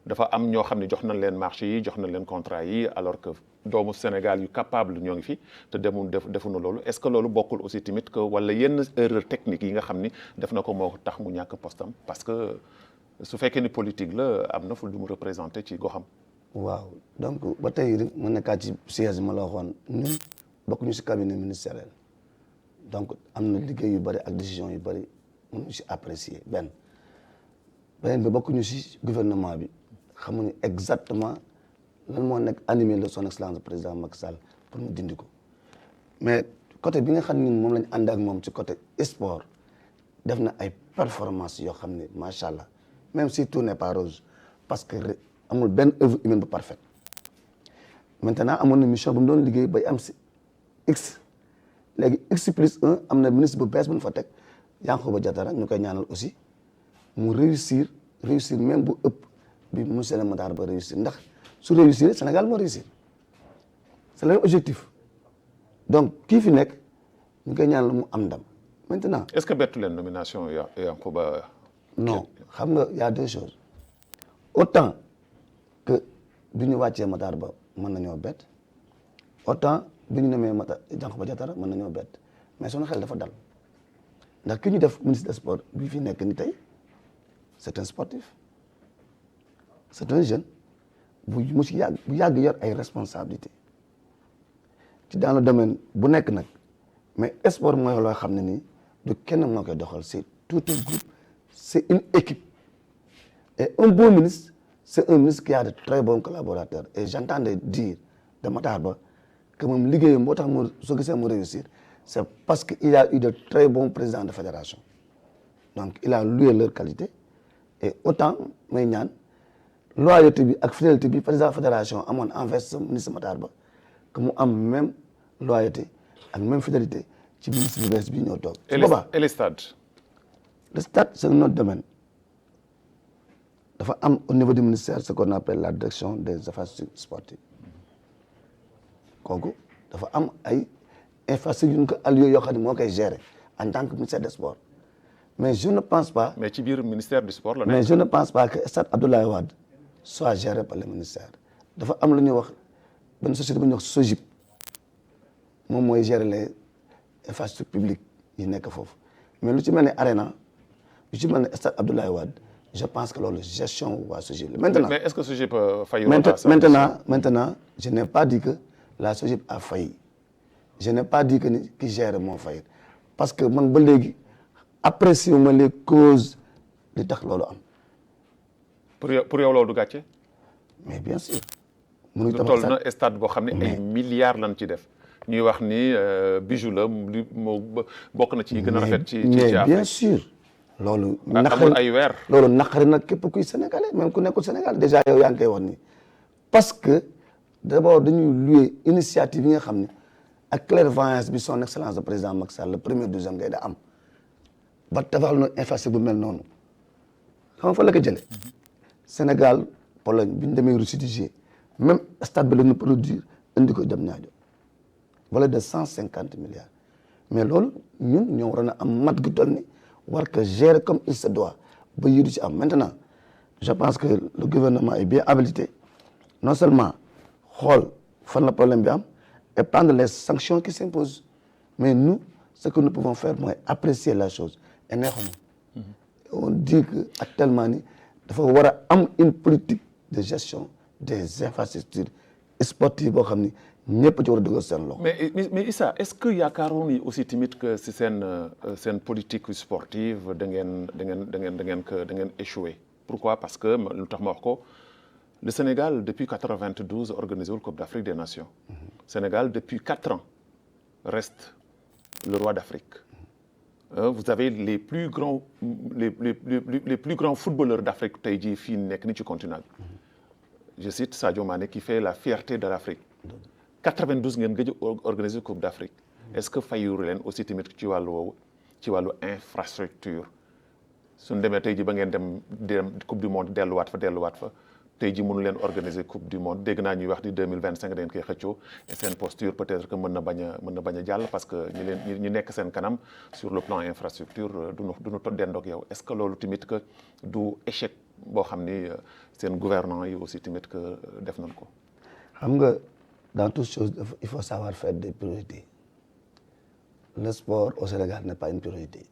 dafa am ñoo xam ne jox nañ leen marché yi jox nañ leen contrat yi alors que doomu Sénégal yu capable ñoo ngi fi te defuñu loolu est-ce que loolu bokkul aussi tamit que wala yenn erreur technique yi nga xam ni def na ko moo tax mu ñàkk postam parce que su fekkee ni politique la am na fu lu mu représenté ci goxam. waaw donc ba tey rek ma nekkaat ci siège ma la waxoon ñun bokkuñu ci cabinet ministériel donc am na liggéey yu bëri ak décision yu bëri mënuñu ci apprécier beneen bi bokkuñu ci gouvernement bi xamuñu exactement lan moo nekk animé le son excellence président Macky Sall pour mu dindi ko mais côté bi nga xam ne moom lañ ànd ak moom ci côté sport def na ay performance yoo xam ne macha allah même si tout n'est pas rose parce que amul benn œuvre humaine bu parfaite maintenant amoon na mission bu mu doon liggéey bay am si x léegi x+1 am na ministre bu bees bu ñu fa teg Yankhoba Diattara ñu koy ñaanal aussi mu réussir même bu ëpp bi monsieur le Makhtar Ba réussir ndax su réussir Sénégal moo réussir c'est le même objectif donc kii fi nekk ñu koy ñaanal mu am ndam maintenant. est-ce que bettu leen nomination Yankhoba. non xam nga y a deux choses autant que bi ñu wàccee Makhtar Ba mën nañoo bett autant bi ñu nemee Yankhoba Diattara mën nañoo bett mais sunu xel dafa dal ndax ki ñu def ministre des sports bi fi nekk ni tey c'est un sportif c'est un jeune bu yàgg yor ay responsabilités ci dans le domaine bu nekk nag mais sport mooy loo xam ne nii du kenn moo koy doxal c'est tout un groupe c'est une équipe et un bon ministre c'est un ministre qui a de très bons collaborateurs et j'entendais dire de Makhtar Ba que moom liggéeyam moo tax mu soo gisee mu réussir c'est parce que il a eu de très bons présidents de fédération donc il a loué leur qualité et autant may ñaan loyauté bi ak fidélité bi président fédération amoon envers ce ministre Makhtar Ba que mu am même loyauté ak même fidélité ci ministre bu bees bi ñoo toog. et les stades. Le stade c'est un autre domaine dafa am au niveau du ministère ce qu'on appelle la direction des affaires sportives kooku dafa am ay infrastructures yu ko allié yoo xam ne moo koy gérer en tant que ministère des sports mais je ne pense pas. mais ci biir ministère du sport la mais je ne pense pas que stade Abdoulaye Wade soit géré par le ministère dafa am lu ñuy wax benn société bu ñuy wax SOGIP moom mooy gérer les infrastructures publiques yi nekk foofu mais lu ci mel ni Arena lu ci mel ni stade Abdoulaye Wade je pense que loolu gestion waa SOGIP la maintenant mais est-ce que SOGIP failli maintenant je n'ai pas dit que la SOGIP a failli je n'ai pas dit que ni ki gère moo failli parce que man ba léegi apprécier ma les causes li tax loolu am. pour yow loolu du gàcce. mais bien sûr. mënuñ toll na stade boo xam ne ay milliards lañ ci def. ñuy wax ni bijou la li moo bokk na ci gën a rafet. ci mais bien sûr. loolu amul ay weer. loolu naqari nag képp kuy sénégalais même ku nekkul Sénégal déjà yow yaa ngi koy wax nii parce que d'abord dañuy louer initiative yi nga xam ne ak clairvoyance bi son excellence le président Macky Sall le premier 12e ngay da am ba tabaxal na infrastructure bu mel noonu xam nga fa la ko jëlee. Sénégal Pologne bi ñu demee Russie di jouer même stade bi la ñu produire indi ko Diamniadio valeur de 150 milliards mais loolu ñun ñoo waroon a am mat gu toll ni war que gérer comme il se doit ba yii du ci am maintenant je pense que le gouvernement est bien habilité non seulement xool fan la problème bi am et prendre les sanctions qui s'imposent mais nous ce que nous pouvons faire mooy apprécier la chose et neexuma on dit que actuellement ni dafa war a am une politique de gestion des infrastructures sportives boo xam ni ñëpp ci war a dugal seen loxo. mais Issa est-ce que yaakaaroon ni aussi tamit que si seen politique sportive da ngeen échoué. pourquoi parce que lu tax ma wax ko le Sénégal depuis 92 organisé wul Coupe d'Afrique des Nations. Sénégal depuis 4 ans reste le roi d'Afrique. Vous avez les plus grands footballeurs d'Afrique tey jii fii nekk ni ci continent bi. Je cite Sadio Mané qui fait la fierté de l'Afrique. 92 ngeen gëj a organiser Coupe d'Afrique. Est-ce que fayuru leen aussi tamit ci wàllu woowu ci wàllu infrastructure suñ demee tey ji ba ngeen dem Coupe du Monde delluwaat fa tey ji mënu leen organiser Coupe du Monde dégg naa ñuy wax di 2025 da ngeen koy xëccoo et seen posture peut-être que mën na bañ a jàll parce que ñi nekk seen kanam sur le plan infrastructure duñu dendoog yow est-ce que loolu tamit que du échec boo xam ni seen gouvernement yi aussi tamit que def nañ ko. xam nga dans toute chose il faut savoir faire des priorités le sport au Sénégal n'est pas une priorité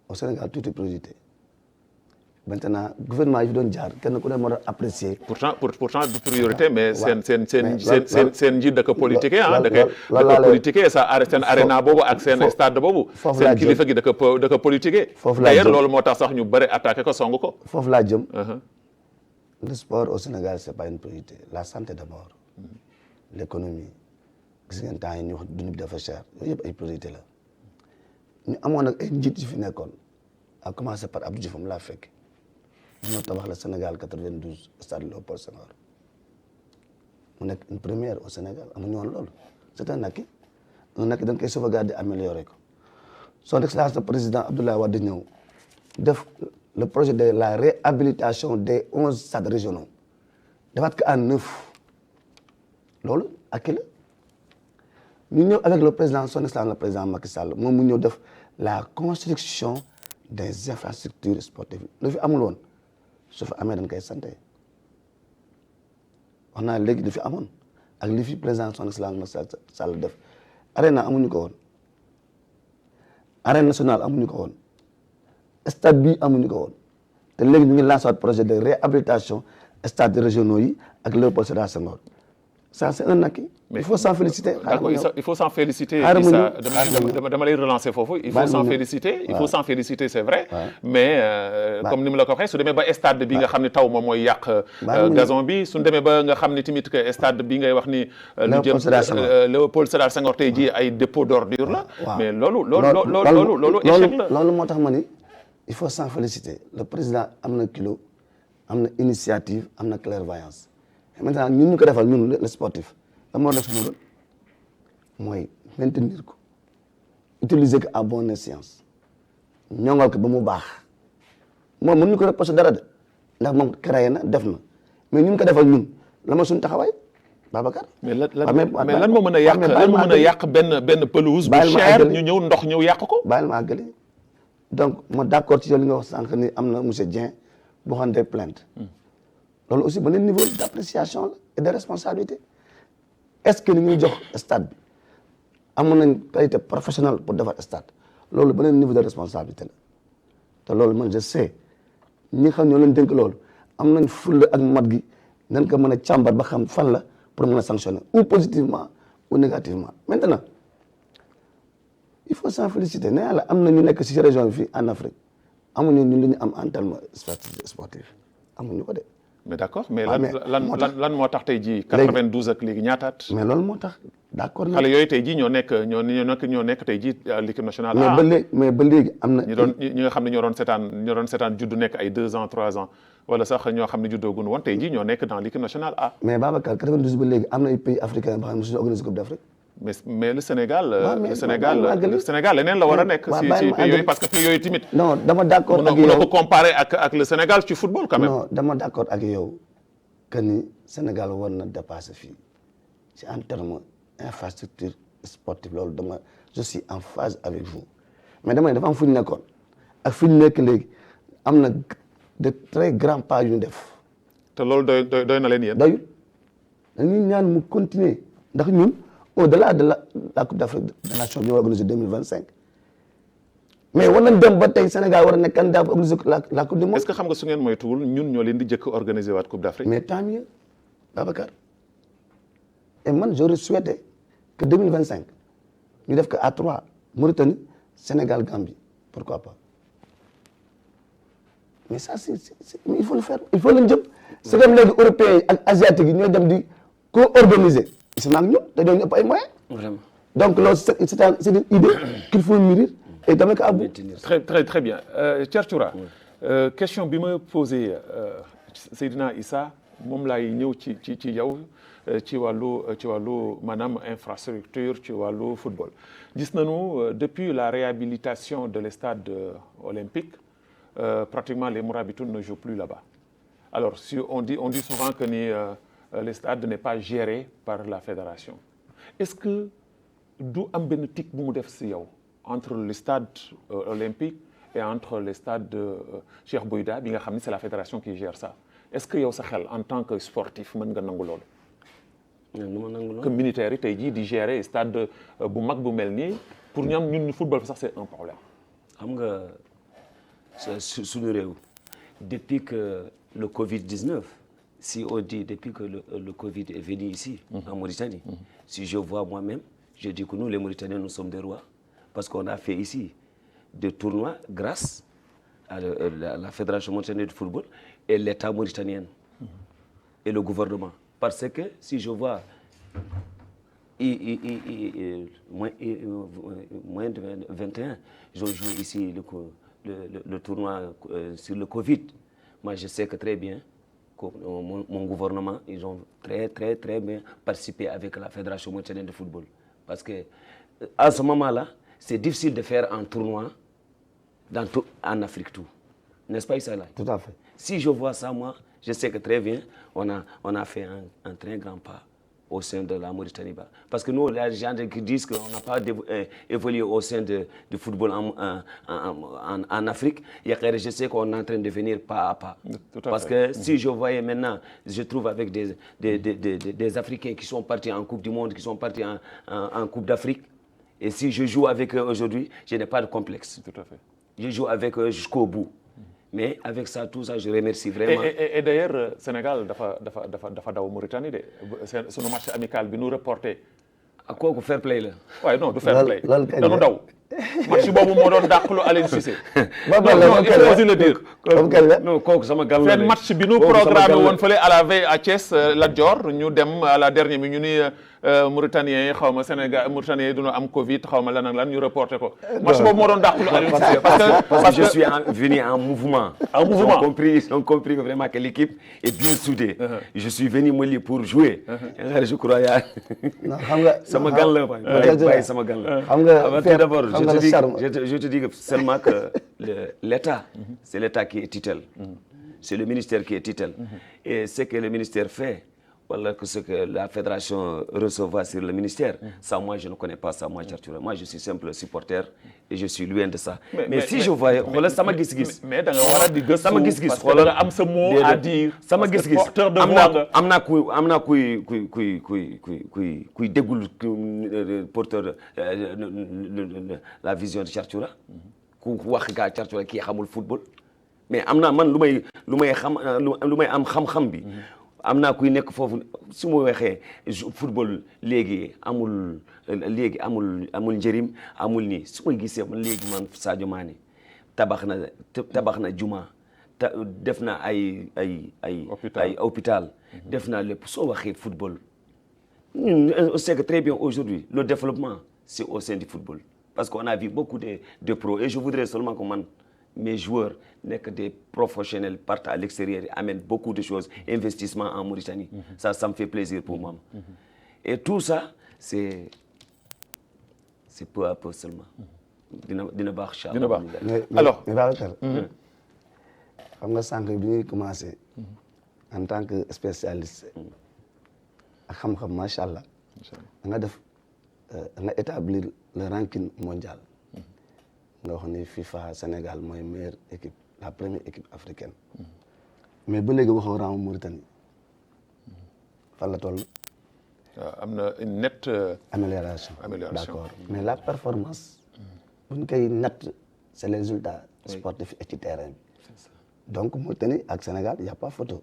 au Sénégal tout est priorité maintenant gouvernement yi fi doon jaar kenn ku ne moo doon apprécier. pourtant du priorité mais seen njiit da ko politiqué da ko politiqué seen arena boobu ak seen stade boobu. seen kilifa gi da ko politiqué. d'ailleurs loolu moo tax sax ñu bëri attaqué ko song ko. foofu laa jëm. le sport au Sénégal c'est pas une priorité la santé d'abord. l'économie gis ngeen temps yi ñu wax dund bi dafa cher yooyu yëpp ay priorité la ñu amoon nag ay njiit yi fi nekkoon à commencer par Abdou Diouf am laa fekk ñoo tabax la Sénégal 92 stade Léopold Senghor mu nekk une première au Sénégal amuñu woon loolu c'est un acquis dañ koy sauvegarder améliorer ko son excellence le président Abdoulaye Wade ñëw def le projet de la réhabilitation des 11 stades régionaux defaat ko en 9 loolu acquis la ñu ñëw avec le président son excellence le président Macky Sall moom mu ñëw def la construction des infrastructures sportives lu fi amul woon su fa amee dañ koy santé wax naa léegi lu fi amoon ak li fi président son excellence Macky Sall def arena amuñu ko woon arène nationale amuñu ko woon stade bi amuñu ko woon te léegi ñu ngi lancé projet de réhabilitation stades régionaux yi ak Léopold Sédar Senghor ça c'est un acquis. il faut s'en féliciter. il faut s'en féliciter. Issa dama lay relancer foofu. il faut s'en féliciter. il faut s'en féliciter c'est vrai. mais comme ni mu la ko waxee su demee ba stade bi nga xam ne taw moom mooy yàq. gazon bi su demee ba nga xam ne tamit que stade bi ngay wax ni. Léopold Sédar Senghor tey jii ay dépôt d'ordure la. mais loolu échec la. loolu moo tax ma ni il faut s'en féliciter le président am na kilo am na initiative am na clairvoyance. maintenant ñun ñu ko defal ñun le sportif la moo def suñu mooy maintenir ko utiliser ko à bon escient ñongal ko ba mu baax moom mën ñu ko reprocher dara de ndax moom créé na def na mais ñun ko defal ñun la ma suñu taxawaay Babacar. mais lan moo mën a yàq benn pelouse bu cher ñu ñëw ndox ñëw yàq ko. bàyyil ma àggali donc ma d'accord ci yow li nga wax sànq ni am na monsieur Dieng boo xam ne plainte loolu aussi beneen niveau d'appréciation la et de responsabilité est-ce que ni ñuy jox stade bi amoon nañ qualité professionnelle pour defar stade loolu beneen niveau de responsabilité la te loolu man je sais ñi nga xam ñoo leen dénk loolu am nañ fulla ak mat gi nañ ko mën a càmbar ba xam fan la pour mën a sanctionner ou positivement ou négativement maintenant il faut s'en féliciter nee naa la am na ñu nekk ci région bi fii en Afrique amuñu ñun lu ñu am en terme sportif amuñu ko de. mais d'accord mais Ah, mais lan moo tax tey jii 92 ak léegi ñaataat. mais loolu moo tax d'accord na xale yooyu tey jii ñoo nekk tey jii l'équipe nationale. mais ba léegi am na. ñi nga xam ne ñoo doon seetaan juddu nekk ay 2 ans 3 ans wala sax ñoo xam ne juddoogun woon tey jii ñoo nekk dans l'équipe nationale A. mais Babacar 92 ba léegi am na ay pays africains ba xam ne suñu organisé coupe d'Afrique. mais le Sénégal. mais le Sénégal leneen la war a nekk. waaw ci pays yooyu parce que pays yooyu tamit. non dama d'accord ak mënoo yow ko comparer ak le Sénégal ci football quand même. non dama d'accord ak yow que ni Sénégal war na dépasser fii ci en terme infrastructure sportive loolu je suis en phase avec vous mais dama ne dafa am fu ñu nekkoon ak fu ñu nekk léegi am na de très grands pas yu ñu def. te loolu doy na leen yéen. doyul dañuy ñaan mu continuer ndax ñun au-delà de la Coupe d'Afrique des Nations bi ñu war a organiser 2025 mais war nañ dem ba tey Sénégal war a nekk candidat pour organiser la Coupe du Monde. est-ce que xam nga su ngeen moytuwul ñun ñoo leen di jëkk organiser waat Coupe d'Afrique. mais tant mieux Babacar et man j'aurais souhaité que 2025 ñu def ko à 3 Mauritanie Sénégal Gambie pourquoi pas mais ça il faut le faire il faut lañ jëm. c'est comme léegi européens yi ak asiatiques yi ñooy dem di co-organiser si naag ñun te ñoo ñu ëpp ay moyens. Vraiment. donc loolu c'est une idée qu'il faut mûrir et tamit ko abou. très bien Cheikh Thioura question bi ma posé Seydina Issa moom laay ñëw ci yow ci wàllu maanaam infrastructure ci wàllu football gis nañu depuis la réhabilitation de l'stade olympique pratiquement les Mourabitoun ne jouent plus là-bas. Alors si on dit souvent que ni le stade n'est pas géré par la fédération est-ce que du am benn tic bu mu def si yow entre le stade olympique et entre le stade de Cheikh Bouïda bi nga xam ni c'est la fédération qui gère ça est-ce que yow sa xel en tant que sportif mën nga nangu loolu. que militaires yi tey jii di gérer stade bu mag bu mel nii pour ñoom ñun football sax c'est un problème. xam nga suñu réew depuis que le Covid-19 si on dit depuis que le Covid est venu ici en Mauritanie si je vois moi-même je dis que nous les Mauritaniens nous sommes des rois parce qu'on a fait ici des tournois grâce à la Fédération mauritanienne de football et l'État mauritanien et le gouvernement parce que si je vois moins de 21 ils ont joué ici le tournoi sur le Covid. Moi, je sais que très bien que mon gouvernement, ils ont très bien participé avec la Fédération mauritanienne de football. Parce que à ce moment-là, c'est difficile de faire un tournoi en Afrique tout. N'est-ce pas, Issa? Tout à fait. Si je vois ça, moi, je sais que très bien, on a fait un très grand pas au sein de la Mauritanie. Parce que nous, les gens qui disent qu'on n'a pas évolué au sein du football en Afrique, je sais qu'on est en train de venir pas à pas. Parce que si je voyais maintenant, je trouve avec des Africains qui sont partis en Coupe du Monde, qui sont partis en Coupe d'Afrique, et si je joue avec eux aujourd'hui, je n'ai pas de complexe. Tout à fait. Je joue avec eux jusqu'au bout. Mais avec ça, tout ça, je remercie vraiment. Et d'ailleurs, Sénégal dafa daw Mauritanie de sunu match amical bi nu reporté. À quoi que fair play là? waaye non du fair play. dañu daw. match boobu moo doon dàqlu Aliou Cissé. il faut aussi le dire. non kooku sama gàll la seen match bi nu programmé woon fële à la veille à Thiès Lat Dior ñu dem à la dernière minute ñu ni Mauritaniens yi xaw ma Sénégal Mauritaniens yi dina am Covid xaw ma lan ak lan ñu reporté ko. match boobu moo doon dàqlu Aliou Cissé. parce que je suis venu en mouvement. En mouvement. Ils ont compris vraiment que l'équipe est bien soudée. Je suis venu Mali pour jouer. Je crois sama gàll la bàyyi sama gàll la. xam nga tout d'abord je te dis que seulement que l'État, c'est l'État qui est tutelle. C'est le ministère qui est tutelle. Et ce que le ministère fait voilà que ce que la fédération recevra sur le ministère, ça moi je ne connais pas ça, moi Thiatou Touré. Moi je suis simple supporter et je suis loin de ça. Mais si je voyais, xoolal sama gis-gis. mais da nga war a di gëstu sama gis-gis parce que da nga am sa mot à dire. sama parce que gis-gis porteur de voix nga. am naa kuy déggul porteur la vision de Thiatou Touré ku wax gaa Thiatou Touré kii xamul football. mais am naa man lu may am xam-xam bi am naa kuy nekk foofu su ma waxee football léegi amul njëriñ amul nii su ma gisee man léegi man Sadio Mané tabax na juma def na ay hôpital def na lépp soo waxee football on sait que très bien aujourd'hui le développement c'est au sein du football parce qu'on a vu beaucoup de pros et je voudrais seulement que mes joueurs n'est que des professionnels partent à l'extérieur et amènent beaucoup de choses, investissement en Mauritanie. Ça me fait plaisir pour moi. Et tout ça, c'est peu à peu seulement. Dina baax dina baax alors Babacar xam nga sànq bi ñuy commencé en tant que spécialiste ak xam-xam macha allah nga établir le ranking mondial. nga wax ni FIFA Sénégal mooy meilleure équipe la première équipe africaine mais ba léegi waxoo rang Mauritanie fan la toll. am na une nette amélioration d'accord mais la performance buñ koy natt c'est les résultats sportifs et ci terrain bi donc Mauritanie ak Sénégal y a pas photo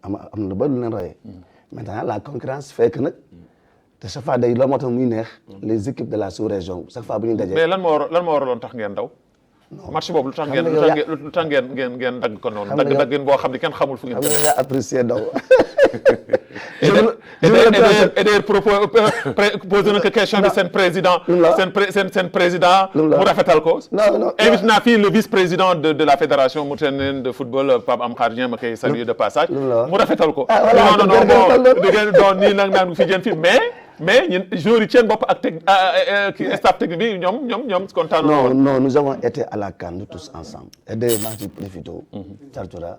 am na ba lu leen royee maintenant la concurrence fait que nag te chaque fois day loo moo tax muy neex les équipes de la sous-région chaque fois bu ñu dajee. mais lan moo waraloon tax ngeen daw. match boobu lu tax ngeen dagg ko noonu. dagg boo xam ne kenn xamul fu ngeen. xam nga yaa apprécié daw. et d'ailleurs posé na ko question bi seen président. seen président. mu rafetal ko. non invité naa fii le vice-président de la fédération mauritanienne de football Pape Amkhar Dieng ma koy saluer de passage. mu rafetal ko. non nii nag naan fi jën fi mais ñun joueurs yi seen bopp ak staff technique bi ñoom kontaan nañu. non nous avons été à la CAN tous ensemble. et d'ailleurs maa ngi ciy profité. Thiatou Touré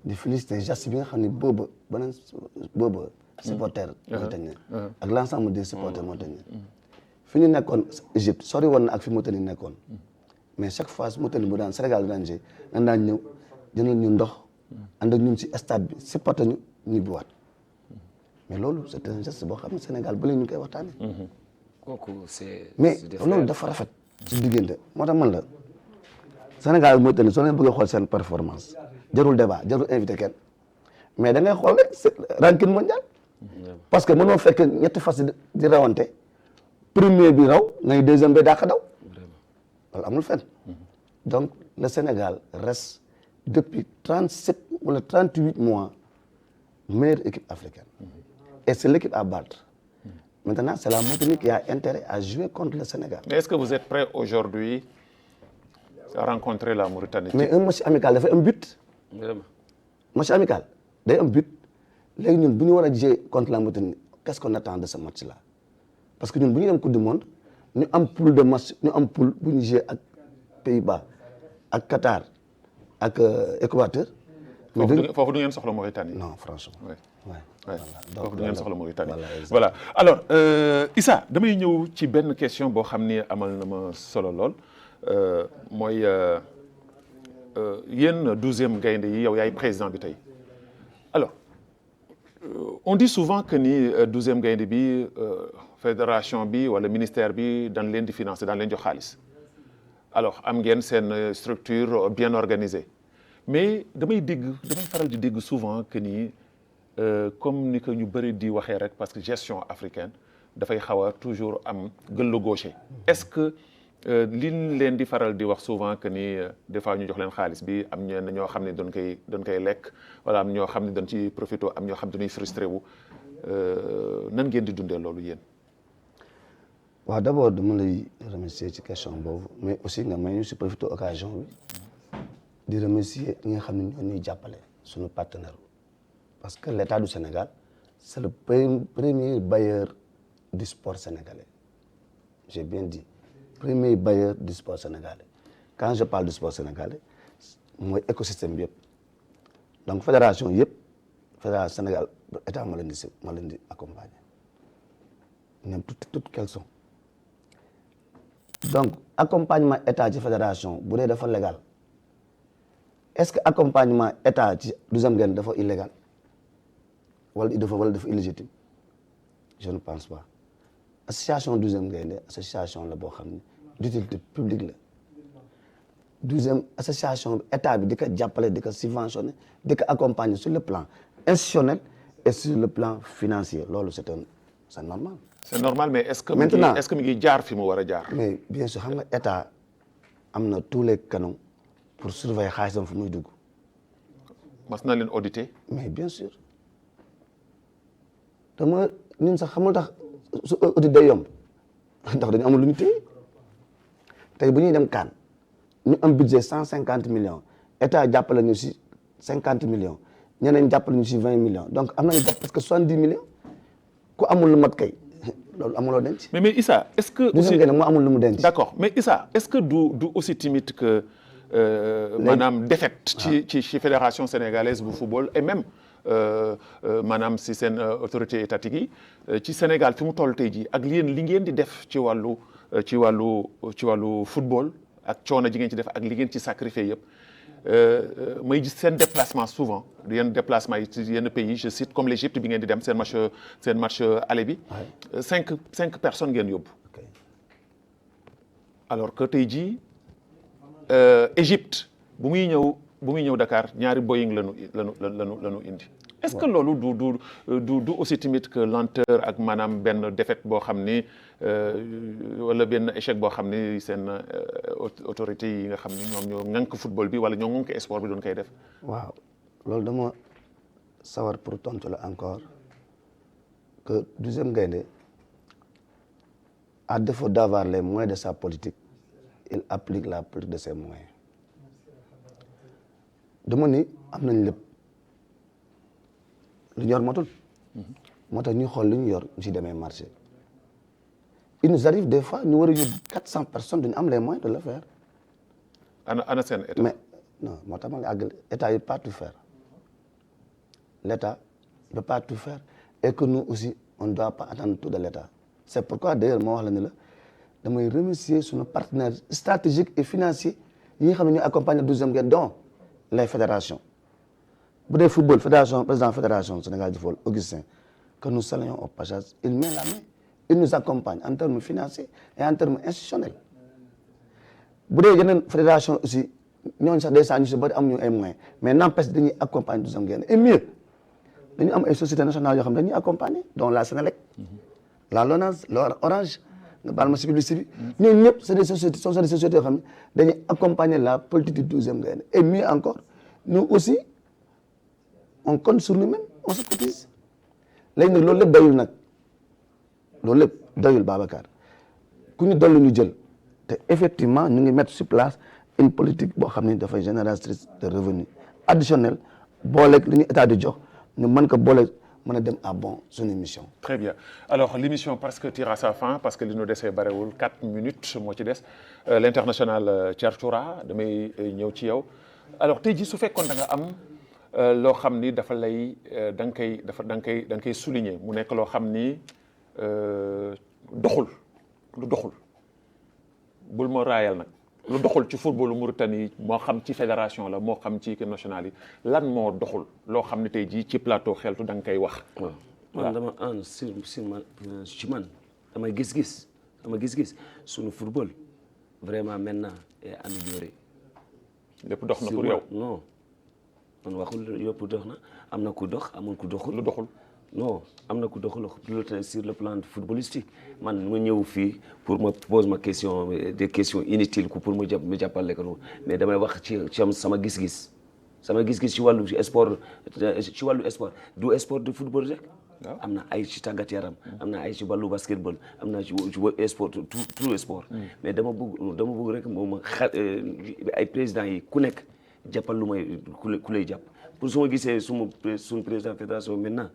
di féliciter geste bi nga xam ne booba supporter mauritanien ak l'ensemble des supporters mauritanien fi ñu nekkoon Égypte sori woon na ak fi Mauritanie nekkoon mais chaque fois Mauritanie bu daan Sénégal bu daan jouer dañ daan ñëw jëndal ñu ndox ànd ak ñun ci stade bi supporter ñu ñibbiwaat. mais loolu c'est un geste boo xam ne Sénégal ba léegi ñu koy waxtaanee. kooku c'est mais loolu dafa rafet. ci diggante moo tax man la Sénégal mooy tamit soo leen bëggee xool seen performance jarul débat jarul invité kenn mais da ngay xool rek ranking mondial. parce que mënoo fekk ñetti fas di rawante premier bi raw ngay deuxième bi dàq daw. loolu amul fenn. donc le Sénégal reste depuis 37 wala 38 mois meilleure équipe africaine. Et c'est l'équipe à battre. Maintenant, c'est la Mauritanie qui a intérêt à jouer contre le Sénégal. Mais est-ce que vous êtes prêts aujourd'hui à rencontrer la Mauritanie? Mais un match amical dafay am but. Vraiment. Match amical day am but. léegi ñun bu ñu war a jouer contre la Mauritanie qu'est-ce qu'on attend de ce match-là? parce que ñun bu ñu dem Coupe du Monde ñu am poule de match ñu am poule bu ñu jouer ak Pays-Bas ak Qatar ak Équateur. foofu du ngeen soxla Mauritanie. non franchement. Ouais. Donc du ngeen soxla Mauritanie. Voilà alors Issa damay ñëw ci benn question boo xam ni amal na ma solo lool mooy yéen 12e gaynde yi yow yaay président bi tey alors on dit souvent que ni 12e gaynde bi fédération bi wala ministère bi dañ leen di financer dañ leen jox xaalis alors am ngeen seen structure bien organisée mais damay faral di dégg souvent que ni. Comme ni ko ñu bëri di waxee rek parce que gestion africaine dafay xaw a toujours am gëllu gaucher. Est-ce que liñ leen di faral di wax souvent que ni des fois ñu jox leen xaalis bi am ñenn ñoo xam ne dañ koy lekk wala am ñoo xam ne dañ ci profité am ñoo xam ne dañuy frustré wu nan ngeen di dundee loolu yéen. waaw d'abord dama lay remercier ci question boobu mais aussi nga may ñu si profité occasion bi di remercier ñi nga xam ne ñoo ñuy jàppale suñu partenaire. Parce que l'État du Sénégal, c'est le premier bailleur du sport sénégalais. J'ai bien dit, premier bailleur du sport sénégalais. Quand je parle du sport sénégalais, mooy écosystème bi yëpp. Donc fédération yëpp fédération Sénégal état moo leen di accompagner ñoom toutes quelles sont donc accompagnement état ci fédération bu dee dafa légal est-ce que accompagnement état ci 12e Gaïndé dafa illégal wala dafa illégitime je ne pense pas association 12e Gaïndé association la boo xam ne d'utilité publique la 12e association état bi di ko jàppale di ko subventionné di ko accompagner sur le plan institutionnel et sur le plan financier loolu c'est normal. c'est normal mais est-ce que maintenant est-ce que mi ngi jaar fi mu war a jaar. mais bien sûr xam nga état am na tous les canaux pour surveiller xaalisam fu muy dugg. mas na leen auditer. mais bien sûr dama ñun sax xamul tax su audit day yomb ndax dañu amul lu ñu téye tey bu ñuy dem kaan ñu am budget 150 millions état jàppale ñu si 50 millions ñeneen jàppale ñu si 20 millions donc am nañu jàpp parce que 70 millions ku amul lu mat kay loolu amuloo denc. mais Issa est-ce que. aussi moo amul lu mu denc. d'accord mais Issa est-ce que du aussi timide que maanaam défaite ci fédération sénégalaise bu football et même maanaam si seen autorité étatique yi ci Sénégal fi mu toll tey jii ak li ngeen di def ci wàllu football ak coono ji ngeen ci def ak li ngeen ci sacrifié yëpp may gis seen déplacement souvent yenn déplacement yi ci yenn pays je cite comme l'Égypte bi ngeen di dem seen match aller bi. cinq personnes ngeen yóbbu. alors que tey jii Égypte bu muy ñëw Dakar ñaari Boeing lanu indi. est-ce que loolu du aussi timide que lenteur ak maanaam benn défaite boo xam ni wala benn échec boo xam ni seen autorités yi nga xam ni ñoom ñoo ŋànk football bi wala ñoo ŋànk sport bi doon koy def. waaw loolu dama sawar pour tontu la encore que 12e Gaïndé à défaut d'avoir les moyens de sa politique il applique la politique de ses moyens dama ni am nañ lépp lu ñu yor motul moo tax ñu xool lu ñu yor ñu si demee marché il nous arrive des fois ñu war a yóbbu 400 personnes duñu am les moyens de le faire. ana seen état. mais non moo tax ma nga àggal état yi pas tout faire l'état ne peut pas tout faire et que nous aussi on ne doit pas attendre tout de l'état c'est pourquoi d'ailleurs moo wax la ne la damay remercier suñu partenaires stratégiques et financiers yi nga xam ne ñu accompagnent 12e Gaïndé dont les fédérations bu dee football président fédération Sénégal du football Augustin que nous saluons au passage il met la main il nous accompagne en termes financiers et en termes institutionnels bu dee yeneen fédération aussi ñooñu sax des ñu si bëri amuñu ay moyens mais n'empêche dañuy accompagner 12e Gaïndé et mieux dañu am ay sociétés nationales yoo xam ne dañuy accompagner dont la Sénélec la LONASE Orange nga baal ma si publicité bi ñooñu ñëpp c'est des sociétés yoo xam ne dañuy accompagner la politique du 12e Gaïndé et mieux encore nous aussi on compte sur nous-mêmes on se cotise léegi nag loolu lépp doyul nag loolu lépp doyul Babacar ku ñu dolli ñu jël te effectivement ñu ngi mettre sur place une politique boo xam ne dafay génératrice de revenus additionnels booleeg li ñu état di jox ñu mën ko boole mën a dem à bon suñu mission. très bien alors l'émission presque tire à sa fin parce que li ñu desee barewul 4 minutes moo ci des l'international Cher Toura damay ñëw ci yow alors tey jii su fekkoon da nga am. loo xam ni dafa lay da nga koy souligner mu nekk loo xam ni doxul lu doxul bul ma raayal nag lu doxul ci footballu Mauritanie moo xam ci fédération la moo xam ci équipe nationale yi lan moo doxul loo xam ne tey jii ci plateau xeltu da nga koy wax. waaw man dama ànd ci man dama gis-gis sunu football vraiment maintenant est amélioré. lépp dox na pour yow non. man waxul yëpp dox na am na ku dox amul ku doxul. lu doxul non am na ku doxul sur le plan footballistique man ma ñëw fii pour ma pose ma question des questions inutiles pour ma jàppale ko mais damay wax ci sama gis-gis ci wàllu sport du sport de football rek. am na ay ci tàggat yaram. am na ay ci wàllu basketball am na ci sport tout sport. mais dama bëgg rek moom ay présidents yi ku nekk. jàppal lu may ku lay jàpp pour su ma gisee suñu président fédération maintenant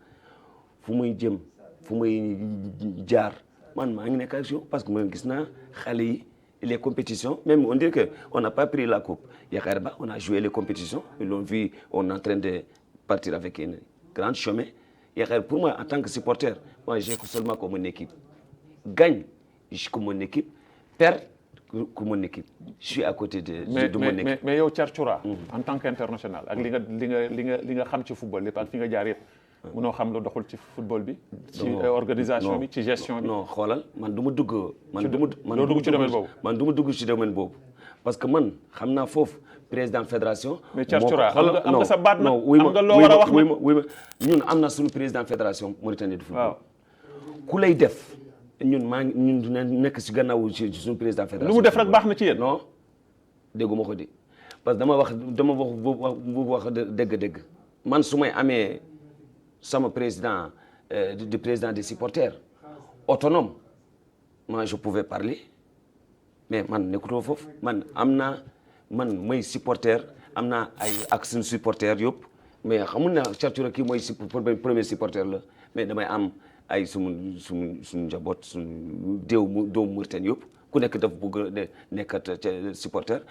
fu muy jëm fu muy jaar man maa ngi nekk action parce que man gis naa xale yi les compétitions même on dirait que on n'a pas pris la coupe Yaakaar Ba on a joué les compétitions ils l'ont vu on est en train de partir avec grand chemin. Et pour moi, en tant que supporter, moi, j'ai seulement comme mon équipe. Gagne comme mon équipe, perd comme mon équipe. Je suis à côté de mon équipe. Mais yow Thiarthoura en tant qu'international ak li nga xam ci football lépp ak fi nga jaar yëpp mënoo xam lu doxul ci football bi ci organisation bi ci gestion bi non xoolal man du ma dugg ci domaine boobu parce que man xam naa foofu président fédération mais Thiarthoura am nga sa baat nag am nga loo war a wax nag ñun am na suñu président fédération Mauritanie de football ku lay def ñun dina nekk si gannaaw ci suñu président fédération. lu mu def rek baax na ci yéen. non dégguma ko di parce que dama wax dégg man su may amee sama président du président des supporters autonome moi je pouvais parler mais man nekkutoo foofu man may supporter am naa ay ak suñu supporter yëpp mais xamul na Thiarthoura kii mooy premier supporter la mais damay am. ay suñu njaboot suñu doomu Mauritanie yëpp ku nekk daf bëgg nekkat supporter